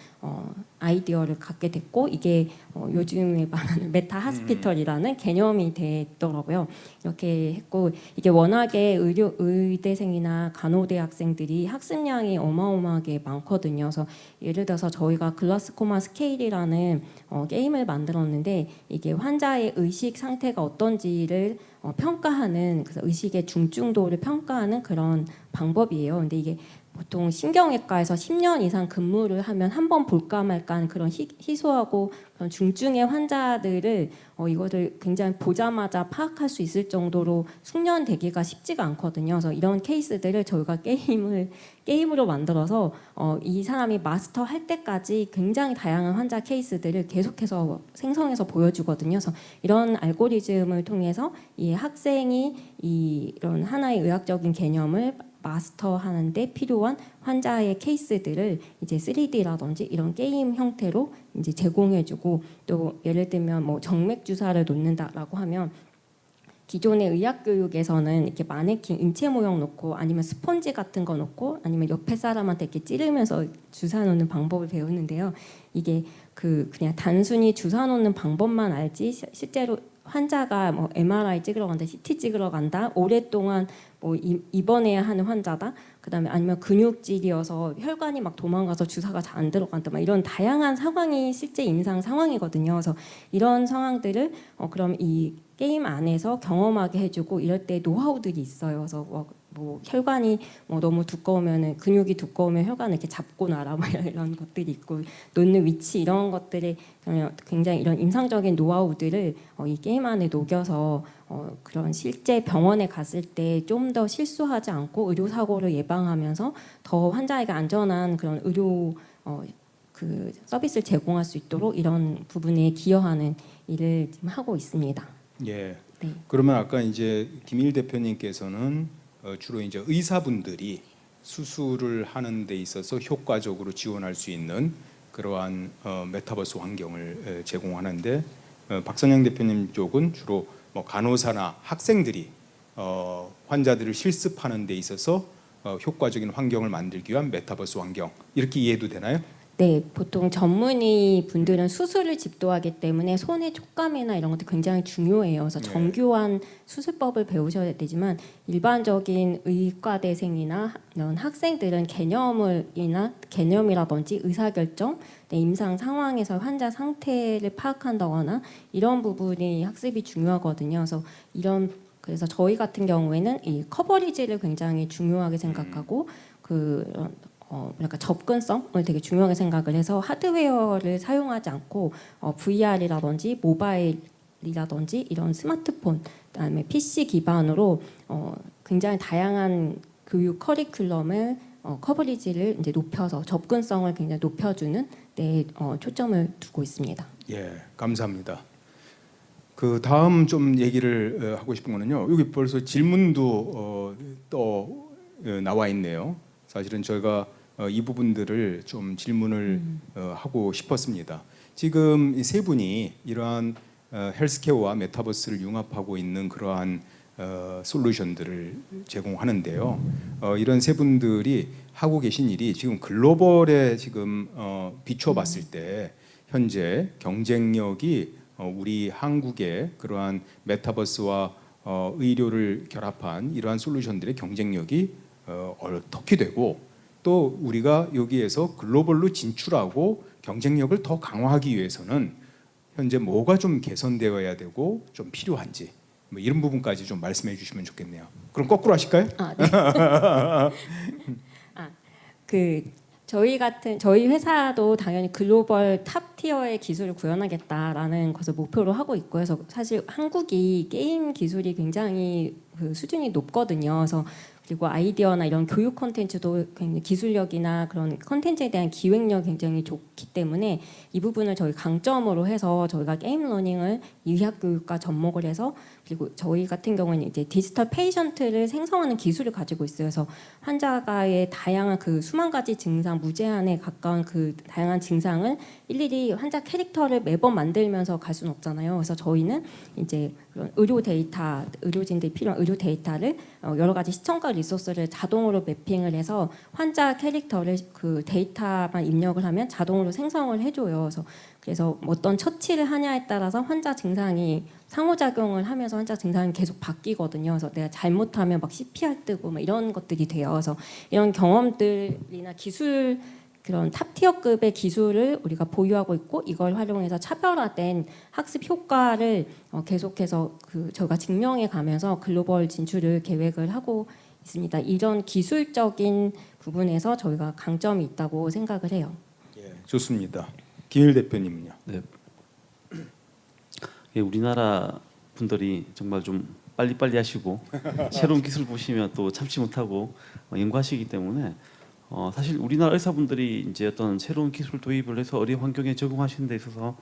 E: 아이디어를 갖게 됐고 이게 요즘에 말하는 메타 하스피털이라는 개념이 됐더라고요. 이렇게 했고 이게 워낙에 의대생이나 간호대 학생들이 학습량이 어마어마하게 많거든요. 그래서 예를 들어서 저희가 글라스코마 스케일이라는 게임을 만들었는데 이게 환자의 의식 상태가 어떤지를 평가하는 그래서 의식의 중증도를 평가하는 그런 방법이에요. 근데 이게 보통 신경외과에서 10년 이상 근무를 하면 한 번 볼까 말까 하는 그런 희소하고 그런 중증의 환자들을 이거를 굉장히 보자마자 파악할 수 있을 정도로 숙련되기가 쉽지가 않거든요. 그래서 이런 케이스들을 저희가 게임으로 만들어서 이 사람이 마스터할 때까지 굉장히 다양한 환자 케이스들을 계속해서 생성해서 보여주거든요. 그래서 이런 알고리즘을 통해서 이 학생이 이런 하나의 의학적인 개념을 마스터하는데 필요한 환자의 케이스들을 이제 3D라든지 이런 게임 형태로 이제 제공해주고 또 예를 들면 뭐 정맥 주사를 놓는다라고 하면 기존의 의학 교육에서는 이렇게 마네킹 인체 모형 놓고 아니면 스펀지 같은 거 놓고 아니면 옆에 사람한테 이렇게 찌르면서 주사 놓는 방법을 배우는데요. 이게 그냥 단순히 주사 놓는 방법만 알지 실제로 환자가 뭐 MRI 찍으러 간다, CT 찍으러 간다, 오랫동안 뭐 입원해야 하는 환자다, 그다음에 아니면 근육질이어서 혈관이 막 도망가서 주사가 잘 안 들어간다, 막 이런 다양한 상황이 실제 임상 상황이거든요. 그래서 이런 상황들을 그럼 이 게임 안에서 경험하게 해주고 이럴 때 노하우들이 있어요. 그래서 뭐 혈관이 뭐 너무 두꺼우면은 근육이 두꺼우면 혈관을 이렇게 잡고 놔라 뭐 이런 것들이 있고 놓는 위치 이런 것들이 굉장히 이런 임상적인 노하우들을 이 게임 안에 녹여서 그런 실제 병원에 갔을 때 좀 더 실수하지 않고 의료 사고를 예방하면서 더 환자에게 안전한 그런 의료 그 서비스를 제공할 수 있도록 이런 부분에 기여하는 일을 지금 하고 있습니다.
B: 예.
E: 네.
B: 그러면 아까 이제 김일 대표님께서는 주로 이제 의사분들이 수술을 하는 데 있어서 효과적으로 지원할 수 있는 그러한 메타버스 환경을 제공하는데 박선영 대표님 쪽은 주로 뭐 간호사나 학생들이 환자들을 실습하는 데 있어서 효과적인 환경을 만들기 위한 메타버스 환경 이렇게 이해도 되나요?
E: 네, 보통 전문의 분들은 수술을 집도하기 때문에 손의 촉감이나 이런 것도 굉장히 중요해요. 그래서
B: 네.
E: 정교한 수술법을 배우셔야 되지만 일반적인 의과대생이나 이런 학생들은 개념이라든지 의사결정, 임상 상황에서 환자 상태를 파악한다거나 이런 부분이 학습이 중요하거든요. 그래서 저희 같은 경우에는 이 커버리지를 굉장히 중요하게 생각하고 그러니까 접근성을 되게 중요하게 생각을 해서 하드웨어를 사용하지 않고 VR이라든지 모바일이라든지 이런 스마트폰 그다음에 PC 기반으로 굉장히 다양한 교육 커리큘럼을 커버리지를 이제 높여서 접근성을 굉장히 높여주는 데 초점을 두고 있습니다.
B: 예, 감사합니다. 그 다음 좀 얘기를 하고 싶은 거는요. 여기 벌써 질문도 또 나와 있네요. 사실은 저희가 이 부분들을 좀 질문을 하고 싶었습니다. 지금 이 세 분이 이러한 헬스케어와 메타버스를 융합하고 있는 그러한 솔루션들을 제공하는데요. 이런 세 분들이 하고 계신 일이 지금 글로벌에 지금 비춰봤을 때 현재 경쟁력이 우리 한국의 그러한 메타버스와 의료를 결합한 이러한 솔루션들의 경쟁력이 어떻게 되고 또 우리가 여기에서 글로벌로 진출하고 경쟁력을 더 강화하기 위해서는 현재 뭐가 좀 개선되어야 되고 좀 필요한지 뭐 이런 부분까지 좀 말씀해 주시면 좋겠네요. 그럼 거꾸로 하실까요?
E: 네. 저희 회사도 당연히 글로벌 탑 티어의 기술을 구현하겠다라는 것을 목표로 하고 있고 해서 사실 한국이 게임 기술이 굉장히 그 수준이 높거든요. 그래서 그리고 아이디어나 이런 교육 콘텐츠도 굉장히 기술력이나 그런 콘텐츠에 대한 기획력이 굉장히 좋기 때문에 이 부분을 저희 강점으로 해서 저희가 게임 러닝을 의학 교육과 접목을 해서 그리고 저희 같은 경우는 이제 디지털 페이션트를 생성하는 기술을 가지고 있어요. 그래서 환자가의 다양한 그 수만 가지 증상, 무제한에 가까운 그 다양한 증상을 일일이 환자 캐릭터를 매번 만들면서 갈 수는 없잖아요. 그래서 저희는 이제 그런 의료 데이터, 의료진들이 필요한 의료 데이터를 여러 가지 시청과 리소스를 자동으로 매핑을 해서 환자 캐릭터를 그 데이터만 입력을 하면 자동으로 생성을 해줘요. 그래서 어떤 처치를 하냐에 따라서 환자 증상이 상호작용을 하면서 환자 증상이 계속 바뀌거든요. 그래서 내가 잘못하면 막 CPR 뜨고 막 이런 것들이 돼요. 그래서 이런 경험들이나 기술 그런 탑티어급의 기술을 우리가 보유하고 있고 이걸 활용해서 차별화된 학습 효과를 계속해서 저희가 증명해 가면서 글로벌 진출을 계획을 하고 있습니다. 이런 기술적인 부분에서 저희가 강점이 있다고 생각을 해요.
B: 예, 좋습니다. 김일 대표님은요?
D: 네. 예, 우리나라 분들이 정말 좀 빨리빨리 하시고 새로운 기술 보시면 또 참지 못하고 연구하시기 때문에 사실 우리나라 의사분들이 이제 어떤 새로운 기술 도입을 해서 의료 환경에 적응하시는 데 있어서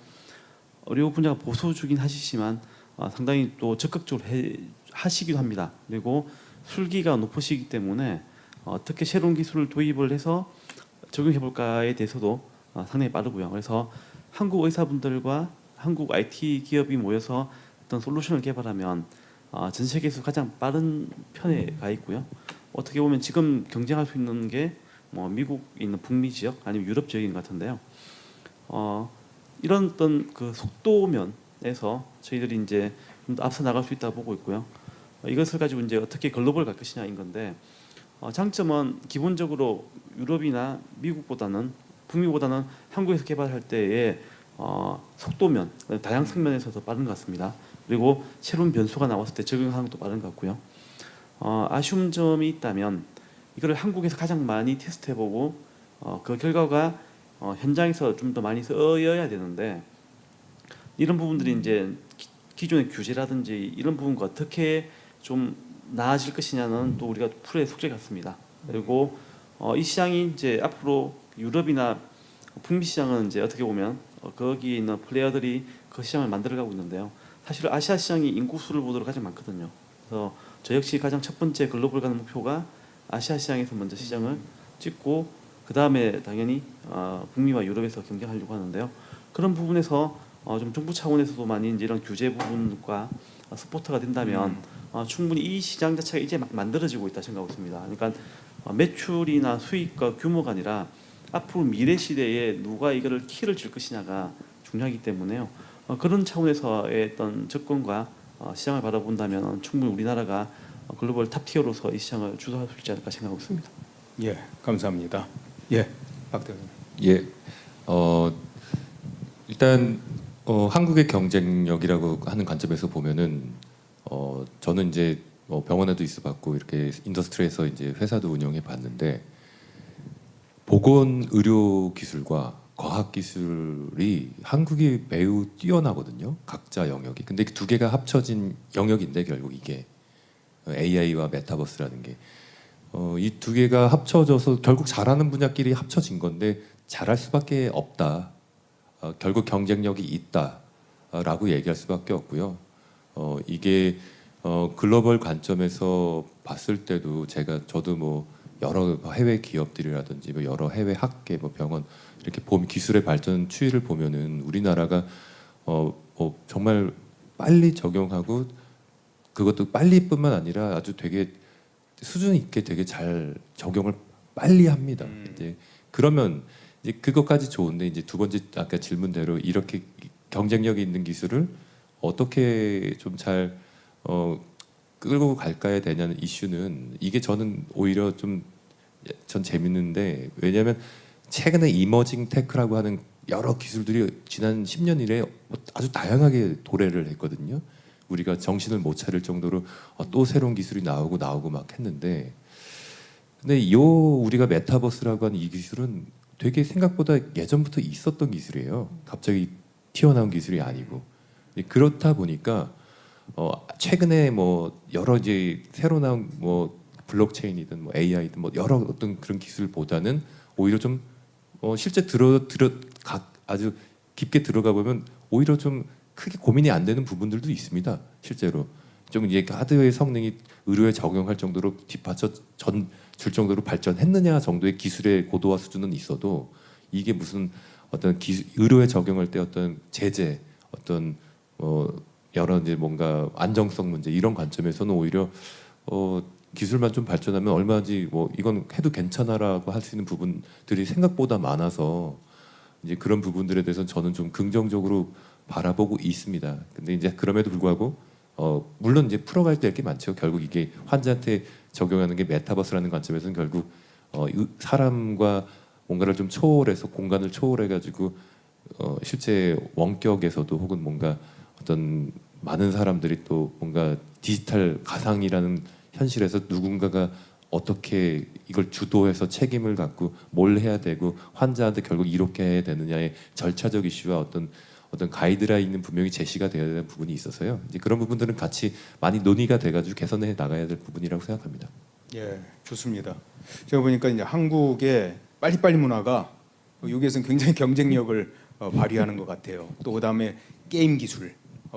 D: 의료 분야가 보수주긴 하시지만 상당히 또 적극적으로 하시기도 합니다. 그리고 술기가 높으시기 때문에 어떻게 새로운 기술을 도입을 해서 적용해 볼까에 대해서도 상당히 빠르고요. 그래서 한국 의사분들과 한국 IT 기업이 모여서 어떤 솔루션을 개발하면 전 세계에서 가장 빠른 편에 가 있고요. 어떻게 보면 지금 경쟁할 수 있는 게 뭐 미국에 있는 북미 지역 아니면 유럽 지역인 것 같은데요. 이런 어떤 그 속도면에서 저희들이 이제 좀 더 앞서 나갈 수 있다고 보고 있고요. 이것을 가지고 이제 어떻게 글로벌 갈 것이냐인 건데 장점은 기본적으로 유럽이나 미국보다는 북미보다는 한국에서 개발할 때의 속도면, 다양성 면에서 더 빠른 것 같습니다. 그리고 새로운 변수가 나왔을 때 적응하는 것도 빠른 것 같고요. 아쉬운 점이 있다면 이거를 한국에서 가장 많이 테스트해보고 그 결과가 현장에서 좀 더 많이 쓰여야 되는데 이런 부분들이 이제 기존의 규제라든지 이런 부분과 어떻게 좀 나아질 것이냐는 또 우리가 풀의 숙제 같습니다. 그리고 이 시장이 이제 앞으로 유럽이나 북미 시장은 이제 어떻게 보면 거기에 있는 플레이어들이 그 시장을 만들어가고 있는데요. 사실 아시아 시장이 인구수를 보도록 가장 많거든요. 그래서 저 역시 가장 첫 번째 글로벌 가는 목표가 아시아 시장에서 먼저 시장을 찍고 그 다음에 당연히 북미와 유럽에서 경쟁하려고 하는데요. 그런 부분에서 좀 정부 차원에서도 많이 이제 이런 규제 부분과 서포트가 된다면 충분히 이 시장 자체가 이제 막 만들어지고 있다 생각하고 있습니다. 그러니까 매출이나 수익과 규모가 아니라 앞으로 미래 시대에 누가 이거를 키를 줄 것이냐가 중요하기 때문에요. 그런 차원에서의 어떤 접근과 시장을 바라본다면 충분히 우리나라가 글로벌 탑티어로서 이 시장을 주도할 수 있지 않을까 생각하고 있습니다.
B: 예, 감사합니다. 예, 박 대표님.
C: 예, 일단 한국의 경쟁력이라고 하는 관점에서 보면은 저는 이제 병원에도 있어봤고 이렇게 인더스트리에서 이제 회사도 운영해 봤는데 보건 의료 기술과 과학 기술이 한국이 매우 뛰어나거든요. 각자 영역이. 근데 두 개가 합쳐진 영역인데 결국 이게 AI와 메타버스라는 게 이 두 개가 합쳐져서 결국 잘하는 분야끼리 합쳐진 건데 잘할 수밖에 없다. 결국 경쟁력이 있다라고 얘기할 수밖에 없고요. 이게 글로벌 관점에서 봤을 때도 저도 뭐 여러 해외 기업들이라든지 뭐 여러 해외 학계, 뭐 병원 이렇게 보면 기술의 발전 추이를 보면은 우리나라가 정말 빨리 적용하고 그것도 빨리뿐만 아니라 아주 되게 수준 있게 되게 잘 적용을 빨리 합니다. 이제 그러면 이제 그것까지 좋은데 이제 두 번째 아까 질문대로 이렇게 경쟁력이 있는 기술을 어떻게 좀 잘 끌고 갈까에 대한 이슈는 이게 저는 오히려 전 재밌는데 왜냐하면 최근에 이머징 테크라고 하는 여러 기술들이 지난 10년 이래 아주 다양하게 도래를 했거든요. 우리가 정신을 못 차릴 정도로 또 새로운 기술이 나오고 막 했는데 근데 우리가 메타버스라고 하는 이 기술은 되게 생각보다 예전부터 있었던 기술이에요. 갑자기 튀어나온 기술이 아니고 그렇다 보니까 최근에 뭐 여러 이제 새로 나온 뭐 블록체인이든 뭐 AI든 뭐 여러 어떤 그런 기술보다는 오히려 좀 실제 아주 깊게 들어가 보면 오히려 좀 크게 고민이 안 되는 부분들도 있습니다. 실제로 좀 이제 하드웨어의 성능이 의료에 적용할 정도로 뒷받쳐 줄 정도로 발전했느냐 정도의 기술의 고도화 수준은 있어도 이게 무슨 어떤 의료에 적용할 때 어떤 제재, 어떤 여러 이제 뭔가 안정성 문제 이런 관점에서는 오히려 기술만 좀 발전하면 얼마든지 뭐 이건 해도 괜찮아라고 할 수 있는 부분들이 생각보다 많아서 이제 그런 부분들에 대해서는 저는 좀 긍정적으로 바라보고 있습니다. 근데 이제 그럼에도 불구하고 물론 이제 풀어갈 때 게 많죠. 결국 이게 환자한테 적용하는 게 메타버스라는 관점에서는 결국 사람과 뭔가를 좀 초월해서 공간을 초월해가지고 실제 원격에서도 혹은 뭔가 어떤 많은 사람들이 또 뭔가 디지털 가상이라는 현실에서 누군가가 어떻게 이걸 주도해서 책임을 갖고 뭘 해야 되고 환자한테 결국 이렇게 해야 되느냐의 절차적 이슈와 어떤 가이드라인은 분명히 제시가 되어야 되는 부분이 있어서요. 이제 그런 부분들은 같이 많이 논의가 돼가지고 개선해 나가야 될 부분이라고 생각합니다.
B: 예, 좋습니다. 제가 보니까 이제 한국의 빨리빨리 문화가 여기에서는 굉장히 경쟁력을 발휘하는 것 같아요. 또 그다음에 게임 기술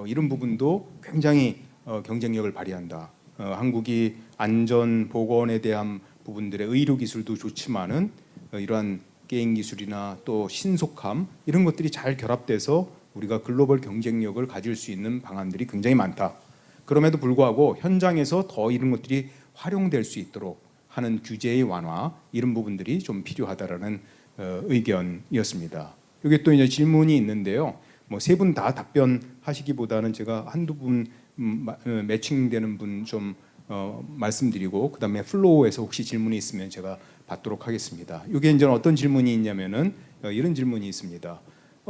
B: 이런 부분도 굉장히 경쟁력을 발휘한다. 한국이 안전 보건에 대한 부분들의 의료 기술도 좋지만은 이러한 게임 기술이나 또 신속함 이런 것들이 잘 결합돼서 우리가 글로벌 경쟁력을 가질 수 있는 방안들이 굉장히 많다. 그럼에도 불구하고 현장에서 더 이런 것들이 활용될 수 있도록 하는 규제의 완화 이런 부분들이 좀 필요하다라는 의견이었습니다. 여기 또 이제 질문이 있는데요. 뭐 세 분 다 답변하시기보다는 제가 한두 분 매칭되는 분 좀 말씀드리고 그다음에 플로우에서 혹시 질문이 있으면 제가 받도록 하겠습니다. 이게 이제 어떤 질문이 있냐면은 이런 질문이 있습니다.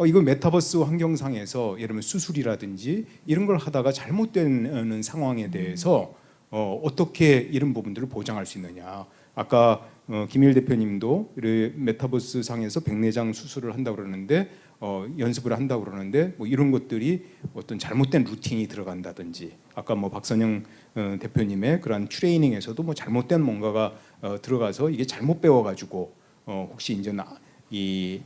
B: 이거 메타버스 환경상에서 예를 들면 수술이라든지 이런 걸 하다가 잘못되는 상황에 대해서 어떻게 이런 부분들을 보장할 수 있느냐. 아까 김일 대표님도 메타버스 상에서 백내장 수술을 한다고 그러는데 연습을 한다고 그러는데 뭐 이런 것들이 어떤 잘못된 루틴이 들어간다든지 아까 뭐 박선영 대표님의 그런 트레이닝에서도 뭐 잘못된 뭔가가 들어가서 이게 잘못 배워가지고 혹시 이제 이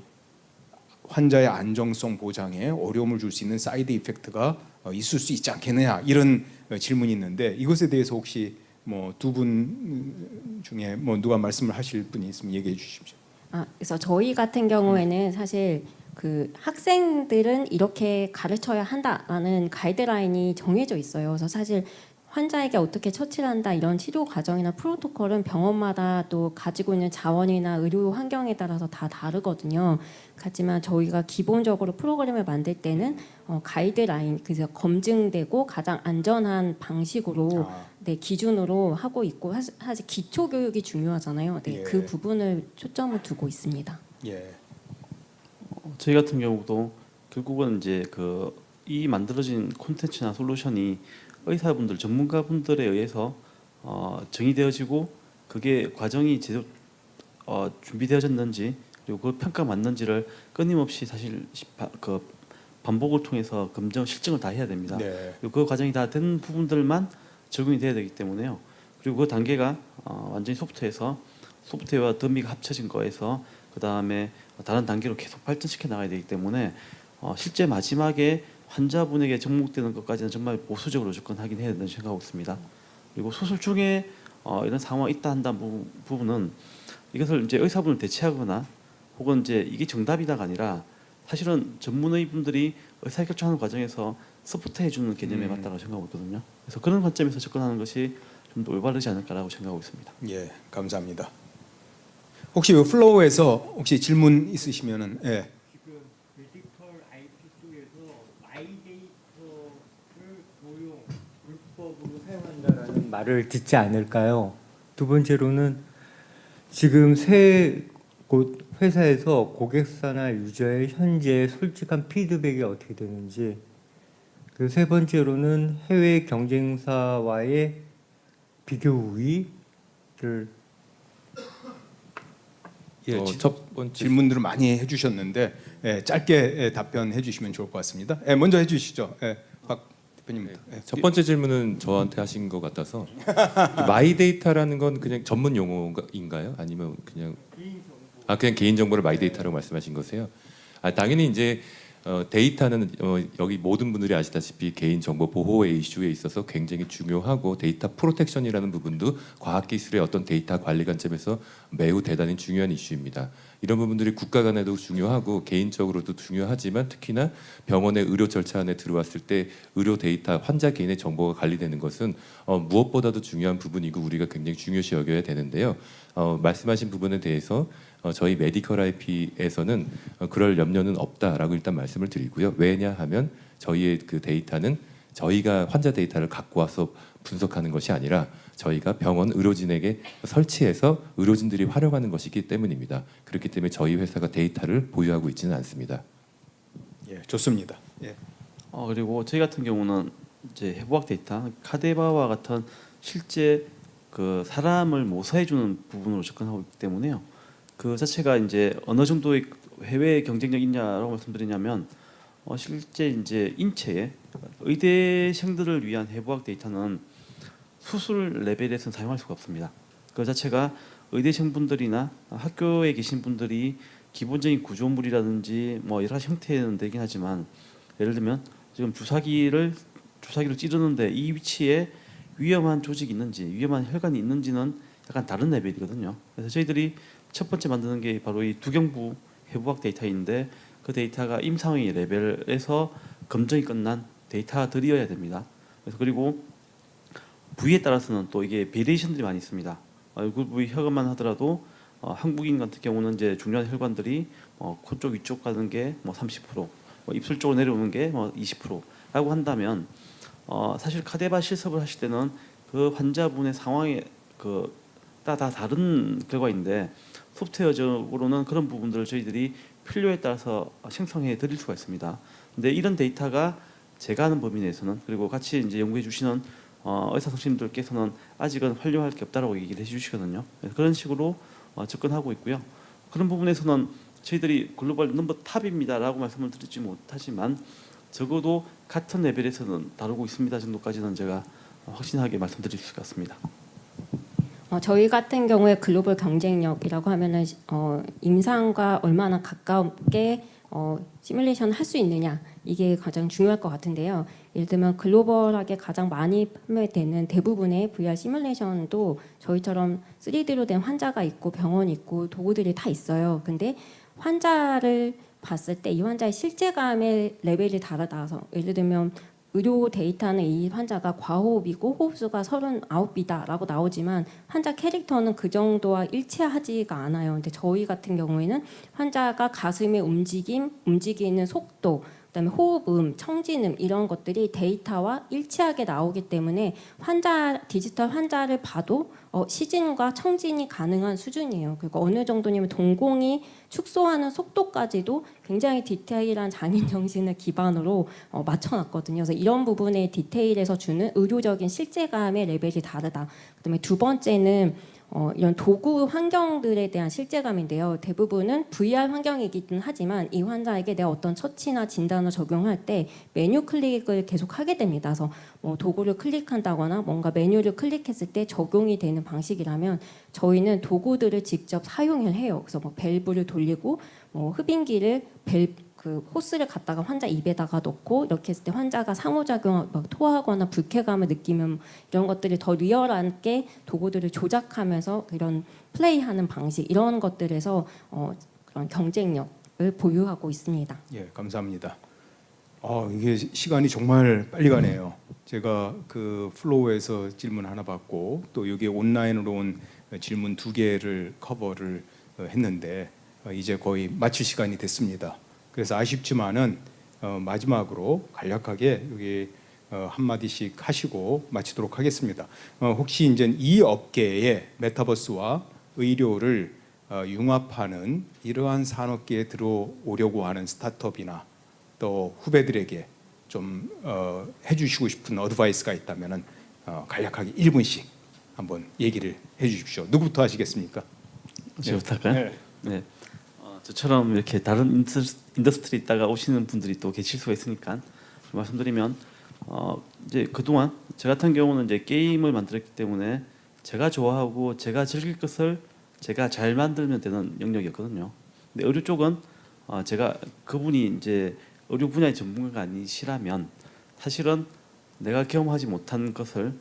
B: 환자의 안정성 보장에 어려움을 줄 수 있는 사이드 이펙트가 있을 수 있지 않겠느냐 이런 질문이 있는데 이것에 대해서 혹시 뭐 두 분 중에 뭐 누가 말씀을 하실 분이 있으면 얘기해 주십시오.
E: 그래서 저희 같은 경우에는 사실 그 학생들은 이렇게 가르쳐야 한다라는 가이드라인이 정해져 있어요. 그래서 사실 환자에게 어떻게 처치를 한다 이런 치료 과정이나 프로토콜은 병원마다 또 가지고 있는 자원이나 의료 환경에 따라서 다 다르거든요. 하지만 저희가 기본적으로 프로그램을 만들 때는 가이드라인 그래서 검증되고 가장 안전한 방식으로 네, 기준으로 하고 있고 사실 기초 교육이 중요하잖아요. 네,
B: 예.
E: 그 부분을 초점을 두고 있습니다.
B: 예.
D: 저희 같은 경우도 결국은 이제 이 만들어진 콘텐츠나 솔루션이 의사분들, 전문가분들에 의해서 정의되어지고 그게 과정이 제대로 준비되어졌는지 그리고 그 평가 맞는지를 끊임없이 사실 그 반복을 통해서 검증, 실증을 다 해야 됩니다.
B: 네.
D: 그리고 그 과정이 다 된 부분들만 적용이 돼야 되기 때문에요. 그리고 그 단계가 완전히 소프트웨어와 더미가 합쳐진 거에서 그 다음에 다른 단계로 계속 발전시켜 나가야 되기 때문에 실제 마지막에 환자분에게 접목되는 것까지는 정말 보수적으로 접근하긴 해야 된다고 생각하고 있습니다. 그리고 수술 중에 이런 상황이 있다 한다는 부분은 이것을 이제 의사분을 대체하거나 혹은 이제 이게 정답이다가 아니라 사실은 전문의분들이 의사결정하는 과정에서 서포트해 주는 개념에 맞다고 생각하고 있거든요. 그래서 그런 관점에서 접근하는 것이 좀 더 올바르지 않을까라고 생각하고 있습니다.
B: 예, 감사합니다. 혹시 플로우에서 혹시 질문 있으시면은 예.
F: 지금 메디컬 IP 쪽에서 마이데이터를 도용 불법으로 사용한다라는 말을 듣지 않을까요? 두 번째로는 지금 새 곳 회사에서 고객사나 유저의 현재 솔직한 피드백이 어떻게 되는지, 그 세 번째로는 해외 경쟁사와의 비교 우위를
B: 예,
C: 첫 번째
B: 질문들을 많이 해주셨는데 짧게 답변해 주시면 좋을 것 같습니다. 먼저 해주시죠. 박 대표님부터.
C: 첫 번째 질문은 저한테 하신 것 같아서 마이데이터라는 건 그냥 전문 용어인가요? 아니면 그냥 그냥 개인 정보를 마이데이터라고 말씀하신 거세요? 당연히 이제 데이터는 여기 모든 분들이 아시다시피 개인정보 보호의 이슈에 있어서 굉장히 중요하고 데이터 프로텍션이라는 부분도 과학기술의 어떤 데이터 관리 관점에서 매우 대단히 중요한 이슈입니다. 이런 부분들이 국가 간에도 중요하고 개인적으로도 중요하지만 특히나 병원의 의료 절차 안에 들어왔을 때 의료 데이터 환자 개인의 정보가 관리되는 것은 무엇보다도 중요한 부분이고 우리가 굉장히 중요시 여겨야 되는데요. 말씀하신 부분에 대해서 저희 메디컬 IP에서는 그럴 염려는 없다라고 일단 말씀을 드리고요. 왜냐하면 저희의 그 데이터는 저희가 환자 데이터를 갖고 와서 분석하는 것이 아니라 저희가 병원 의료진에게 설치해서 의료진들이 활용하는 것이기 때문입니다. 그렇기 때문에 저희 회사가 데이터를 보유하고 있지는 않습니다.
B: 예, 좋습니다. 예.
D: 그리고 저희 같은 경우는 이제 해부학 데이터, 카데바와 같은 실제 그 사람을 모사해주는 부분으로 접근하고 있기 때문에요. 그 자체가 이제 어느 정도의 해외 경쟁력 있냐라고 말씀드리냐면 실제 이제 인체에 의대생들을 위한 해부학 데이터는 수술 레벨에서는 사용할 수가 없습니다. 그 자체가 의대생분들이나 학교에 계신 분들이 기본적인 구조물이라든지 뭐 여러 가지 형태는 되긴 하지만 예를 들면 지금 주사기를 찌르는데 이 위치에 위험한 조직이 있는지 위험한 혈관이 있는지는 약간 다른 레벨이거든요. 그래서 저희들이 첫 번째 만드는 게 바로 이 두경부 해부학 데이터인데 그 데이터가 임상의 레벨에서 검증이 끝난 데이터들이어야 됩니다. 그래서 그리고 부위에 따라서는 또 이게 베리에이션들이 많이 있습니다. 얼굴 부위 혈관만 하더라도 한국인 같은 경우는 이제 중요한 혈관들이 코 쪽 위쪽 가는 게 뭐 30%, 입술 쪽으로 내려오는 게 뭐 20%라고 한다면 사실 카데바 실습을 하실 때는 그 환자분의 상황에 다 다른 결과인데 소프트웨어적으로는 그런 부분들을 저희들이 필요에 따라서 생성해 드릴 수가 있습니다. 근데 이런 데이터가 제가 하는 범위 내에서는 그리고 같이 이제 연구해 주시는 의사 선생님들께서는 아직은 활용할 게 없다라고 얘기를 해주시거든요. 그런 식으로 접근하고 있고요. 그런 부분에서는 저희들이 글로벌 넘버 탑입니다라고 말씀을 드리지 못하지만 적어도 같은 레벨에서는 다루고 있습니다 정도까지는 제가 확신하게 말씀드릴 수 있습니다.
E: 저희 같은 경우에 글로벌 경쟁력이라고 하면은 임상과 얼마나 가깝게 시뮬레이션 할 수 있느냐 이게 가장 중요할 것 같은데요. 예를 들면 글로벌하게 가장 많이 판매되는 대부분의 VR 시뮬레이션도 저희처럼 3D로 된 환자가 있고 병원이 있고 도구들이 다 있어요. 근데 환자를 봤을 때 이 환자의 실제감의 레벨이 다르다서 예를 들면 의료 데이터는 이 환자가 과호흡이고 호흡수가 39이다라고 나오지만 환자 캐릭터는 그 정도와 일치하지가 않아요. 근데 저희 같은 경우에는 환자가 가슴의 움직이는 속도, 그다음에 호흡음, 청진음 이런 것들이 데이터와 일치하게 나오기 때문에 디지털 환자를 봐도 시진과 청진이 가능한 수준이에요. 그리고 어느 정도냐면 동공이 축소하는 속도까지도 굉장히 디테일한 장인 정신을 기반으로 맞춰놨거든요. 그래서 이런 부분의 디테일에서 주는 의료적인 실제감의 레벨이 다르다. 그다음에 두 번째는 이런 도구 환경들에 대한 실제감인데요. 대부분은 VR 환경이긴 하지만 이 환자에게 내가 어떤 처치나 진단을 적용할 때 메뉴 클릭을 계속 하게 됩니다. 그래서 도구를 클릭한다거나 뭔가 메뉴를 클릭했을 때 적용이 되는 방식이라면 저희는 도구들을 직접 사용을 해요. 그래서 밸브를 돌리고 흡인기를 그 호스를 갖다가 환자 입에다가 넣고 이렇게 했을 때 환자가 상호작용 토하거나 불쾌감을 느끼면 이런 것들이 더 리얼하게 도구들을 조작하면서 이런 플레이하는 방식 이런 것들에서 그런 경쟁력을 보유하고 있습니다.
B: 예, 감사합니다. 이게 시간이 정말 빨리 가네요. 제가 그 플로우에서 질문 하나 받고 또 여기 온라인으로 온 질문 2개를 커버를 했는데 이제 거의 마칠 시간이 됐습니다. 그래서 아쉽지만은 마지막으로 간략하게 여기 한마디씩 하시고 마치도록 하겠습니다. 혹시 이제 이 업계에 메타버스와 의료를 융합하는 이러한 산업계에 들어오려고 하는 스타트업이나 또 후배들에게 좀 해주시고 싶은 어드바이스가 있다면은 간략하게 1분씩 한번 얘기를 해주십시오. 누구부터 하시겠습니까?
D: 제부터 할까요? 네. 저처럼 이렇게 다른 인더스트리 있다가 오시는 분들이 또 계실 수가 있으니까 말씀드리면 이제 그동안 저 같은 경우는 이제 게임을 만들었기 때문에 제가 좋아하고 제가 즐길 것을 제가 잘 만들면 되는 영역이었거든요. 근데 의료 쪽은 제가 그분이 이제 의료 분야의 전문가가 아니시라면 사실은 내가 경험하지 못한 것을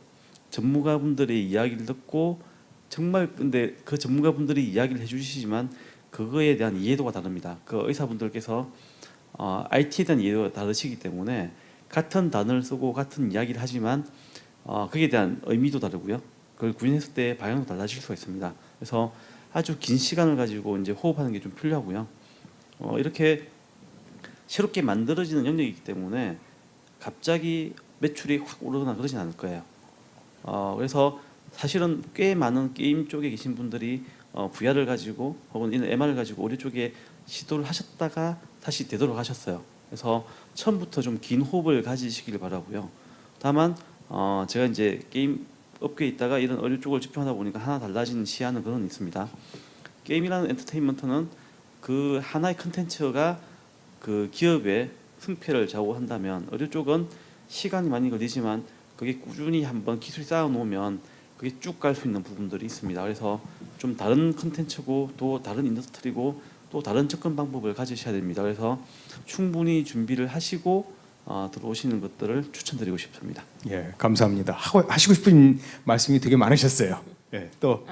D: 전문가분들의 이야기를 듣고 정말 근데 그 전문가분들이 이야기를 해주시지만 그거에 대한 이해도가 다릅니다. 그 의사분들께서 IT에 대한 이해도가 다르시기 때문에 같은 단어를 쓰고 같은 이야기를 하지만 거기에 대한 의미도 다르고요. 그걸 구현했을 때 방향도 달라질 수가 있습니다. 그래서 아주 긴 시간을 가지고 이제 호흡하는 게 좀 필요하고요. 이렇게 새롭게 만들어지는 영역이기 때문에 갑자기 매출이 확 오르거나 그러진 않을 거예요. 그래서 사실은 꽤 많은 게임 쪽에 계신 분들이 VR을 가지고 혹은 MR을 가지고 의료 쪽에 시도를 하셨다가 다시 되돌아가셨어요. 그래서 처음부터 좀 긴 호흡을 가지시길 바라고요. 다만 제가 이제 게임 업계에 있다가 이런 의료 쪽을 집중하다 보니까 하나 달라진 시야는 그런 있습니다. 게임이라는 엔터테인먼트는 그 하나의 컨텐츠가 그 기업의 승패를 좌우한다면 의료 쪽은 시간이 많이 걸리지만 그게 꾸준히 한번 기술이 쌓아 놓으면 그게 쭉 갈 수 있는 부분들이 있습니다. 그래서 좀 다른 컨텐츠고 또 다른 인더스트리고 또 다른 접근 방법을 가지셔야 됩니다. 그래서 충분히 준비를 하시고 들어오시는 것들을 추천드리고 싶습니다.
B: 예, 감사합니다. 하시고 싶은 말씀이 되게 많으셨어요. 예, 또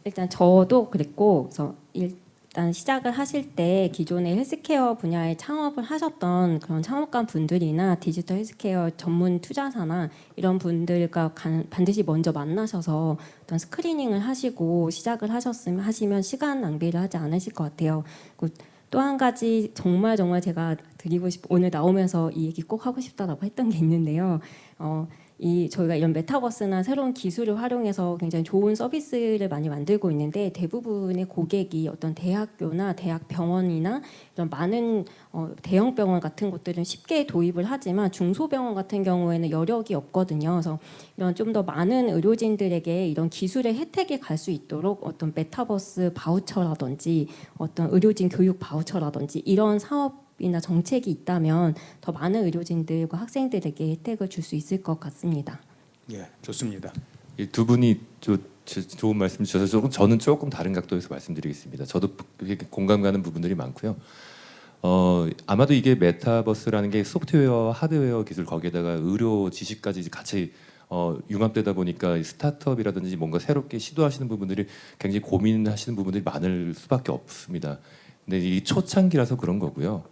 E: 일단 저도 그랬고, 그래서 일단 시작을 하실 때 기존의 헬스케어 분야에 창업을 하셨던 그런 창업가 분들이나 디지털 헬스케어 전문 투자사나 이런 분들과 반드시 먼저 만나셔서 어떤 스크리닝을 하시고 시작을 하시면 시간 낭비를 하지 않으실 것 같아요. 또 한 가지 정말 제가 드리고 오늘 나오면서 이 얘기 꼭 하고 싶다라고 했던 게 있는데요. 저희가 이런 메타버스나 새로운 기술을 활용해서 굉장히 좋은 서비스를 많이 만들고 있는데 대부분의 고객이 어떤 대학교나 대학병원이나 이런 많은 대형 병원 같은 곳들은 쉽게 도입을 하지만 중소병원 같은 경우에는 여력이 없거든요. 그래서 이런 좀 더 많은 의료진들에게 이런 기술의 혜택이 갈 수 있도록 어떤 메타버스 바우처라든지 어떤 의료진 교육 바우처라든지 이런 사업이나 정책이 있다면 더 많은 의료진들과 학생들에게 혜택을 줄 수 있을 것 같습니다.
B: 예, 좋습니다.
C: 이 두 분이 좋은 말씀 주셔서 저는 조금 다른 각도에서 말씀드리겠습니다. 저도 공감 가는 부분들이 많고요. 아마도 이게 메타버스라는 게 소프트웨어, 하드웨어 기술 거기에다가 의료 지식까지 같이 융합되다 보니까 스타트업이라든지 뭔가 새롭게 시도하시는 부분들이 굉장히 고민하시는 부분들이 많을 수밖에 없습니다. 근데 이 초창기라서 그런 거고요.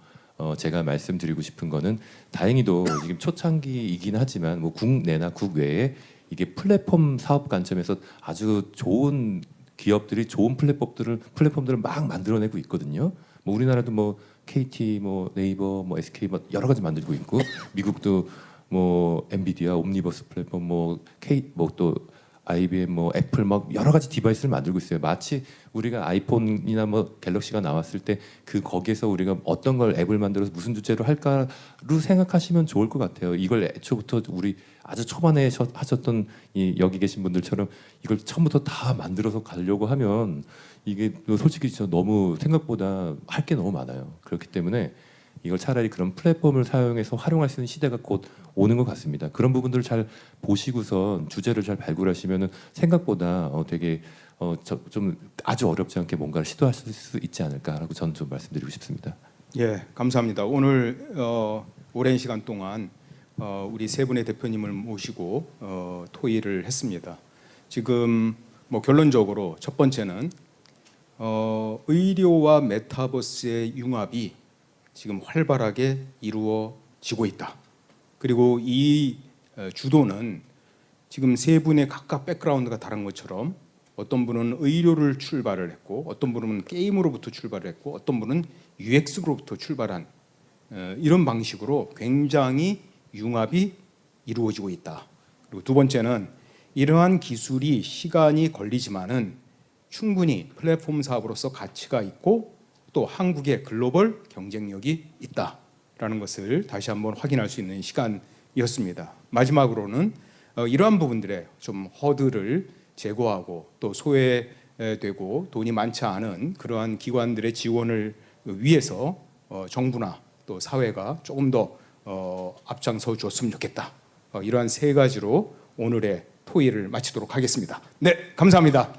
C: 제가 말씀드리고 싶은 거는 다행히도 지금 초창기이긴 하지만 뭐 국내나 국외에 이게 플랫폼 사업 관점에서 아주 좋은 기업들이 좋은 플랫폼들을 막 만들어내고 있거든요. 뭐 우리나라도 뭐 KT, 뭐 네이버, 뭐 SK 뭐 여러 가지 만들고 있고 미국도 뭐 엔비디아, 옴니버스 플랫폼, 뭐 또 IBM, 뭐 애플 막 여러 가지 디바이스를 만들고 있어요. 마치 우리가 아이폰이나 뭐 갤럭시가 나왔을 때 거기에서 우리가 어떤 걸 앱을 만들어서 무슨 주제로 할까로 생각하시면 좋을 것 같아요. 이걸 애초부터 우리 아주 초반에 하셨던 여기 계신 분들처럼 이걸 처음부터 다 만들어서 가려고 하면 이게 솔직히 너무 생각보다 할 게 너무 많아요. 그렇기 때문에 이걸 차라리 그런 플랫폼을 사용해서 활용할 수 있는 시대가 곧 오는 것 같습니다. 그런 부분들을 잘 보시고선 주제를 잘 발굴하시면은 생각보다 되게 좀 아주 어렵지 않게 뭔가를 시도하실 수 있지 않을까라고 저는 좀 말씀드리고 싶습니다.
B: 예, 감사합니다. 오늘 오랜 시간 동안 우리 세 분의 대표님을 모시고 토의를 했습니다. 지금 뭐 결론적으로 첫 번째는 의료와 메타버스의 융합이 지금 활발하게 이루어지고 있다. 그리고 이 주도는 지금 세 분의 각각 백그라운드가 다른 것처럼 어떤 분은 의료를 출발을 했고 어떤 분은 게임으로부터 출발을 했고 어떤 분은 UX로부터 출발한 이런 방식으로 굉장히 융합이 이루어지고 있다. 그리고 두 번째는 이러한 기술이 시간이 걸리지만은 충분히 플랫폼 사업으로서 가치가 있고 또 한국의 글로벌 경쟁력이 있다라는 것을 다시 한번 확인할 수 있는 시간이었습니다. 마지막으로는 이러한 부분들의 좀 허들을 제거하고 또 소외되고 돈이 많지 않은 그러한 기관들의 지원을 위해서 정부나 또 사회가 조금 더 앞장서 줬으면 좋겠다. 이러한 세 가지로 오늘의 토의를 마치도록 하겠습니다. 네, 감사합니다.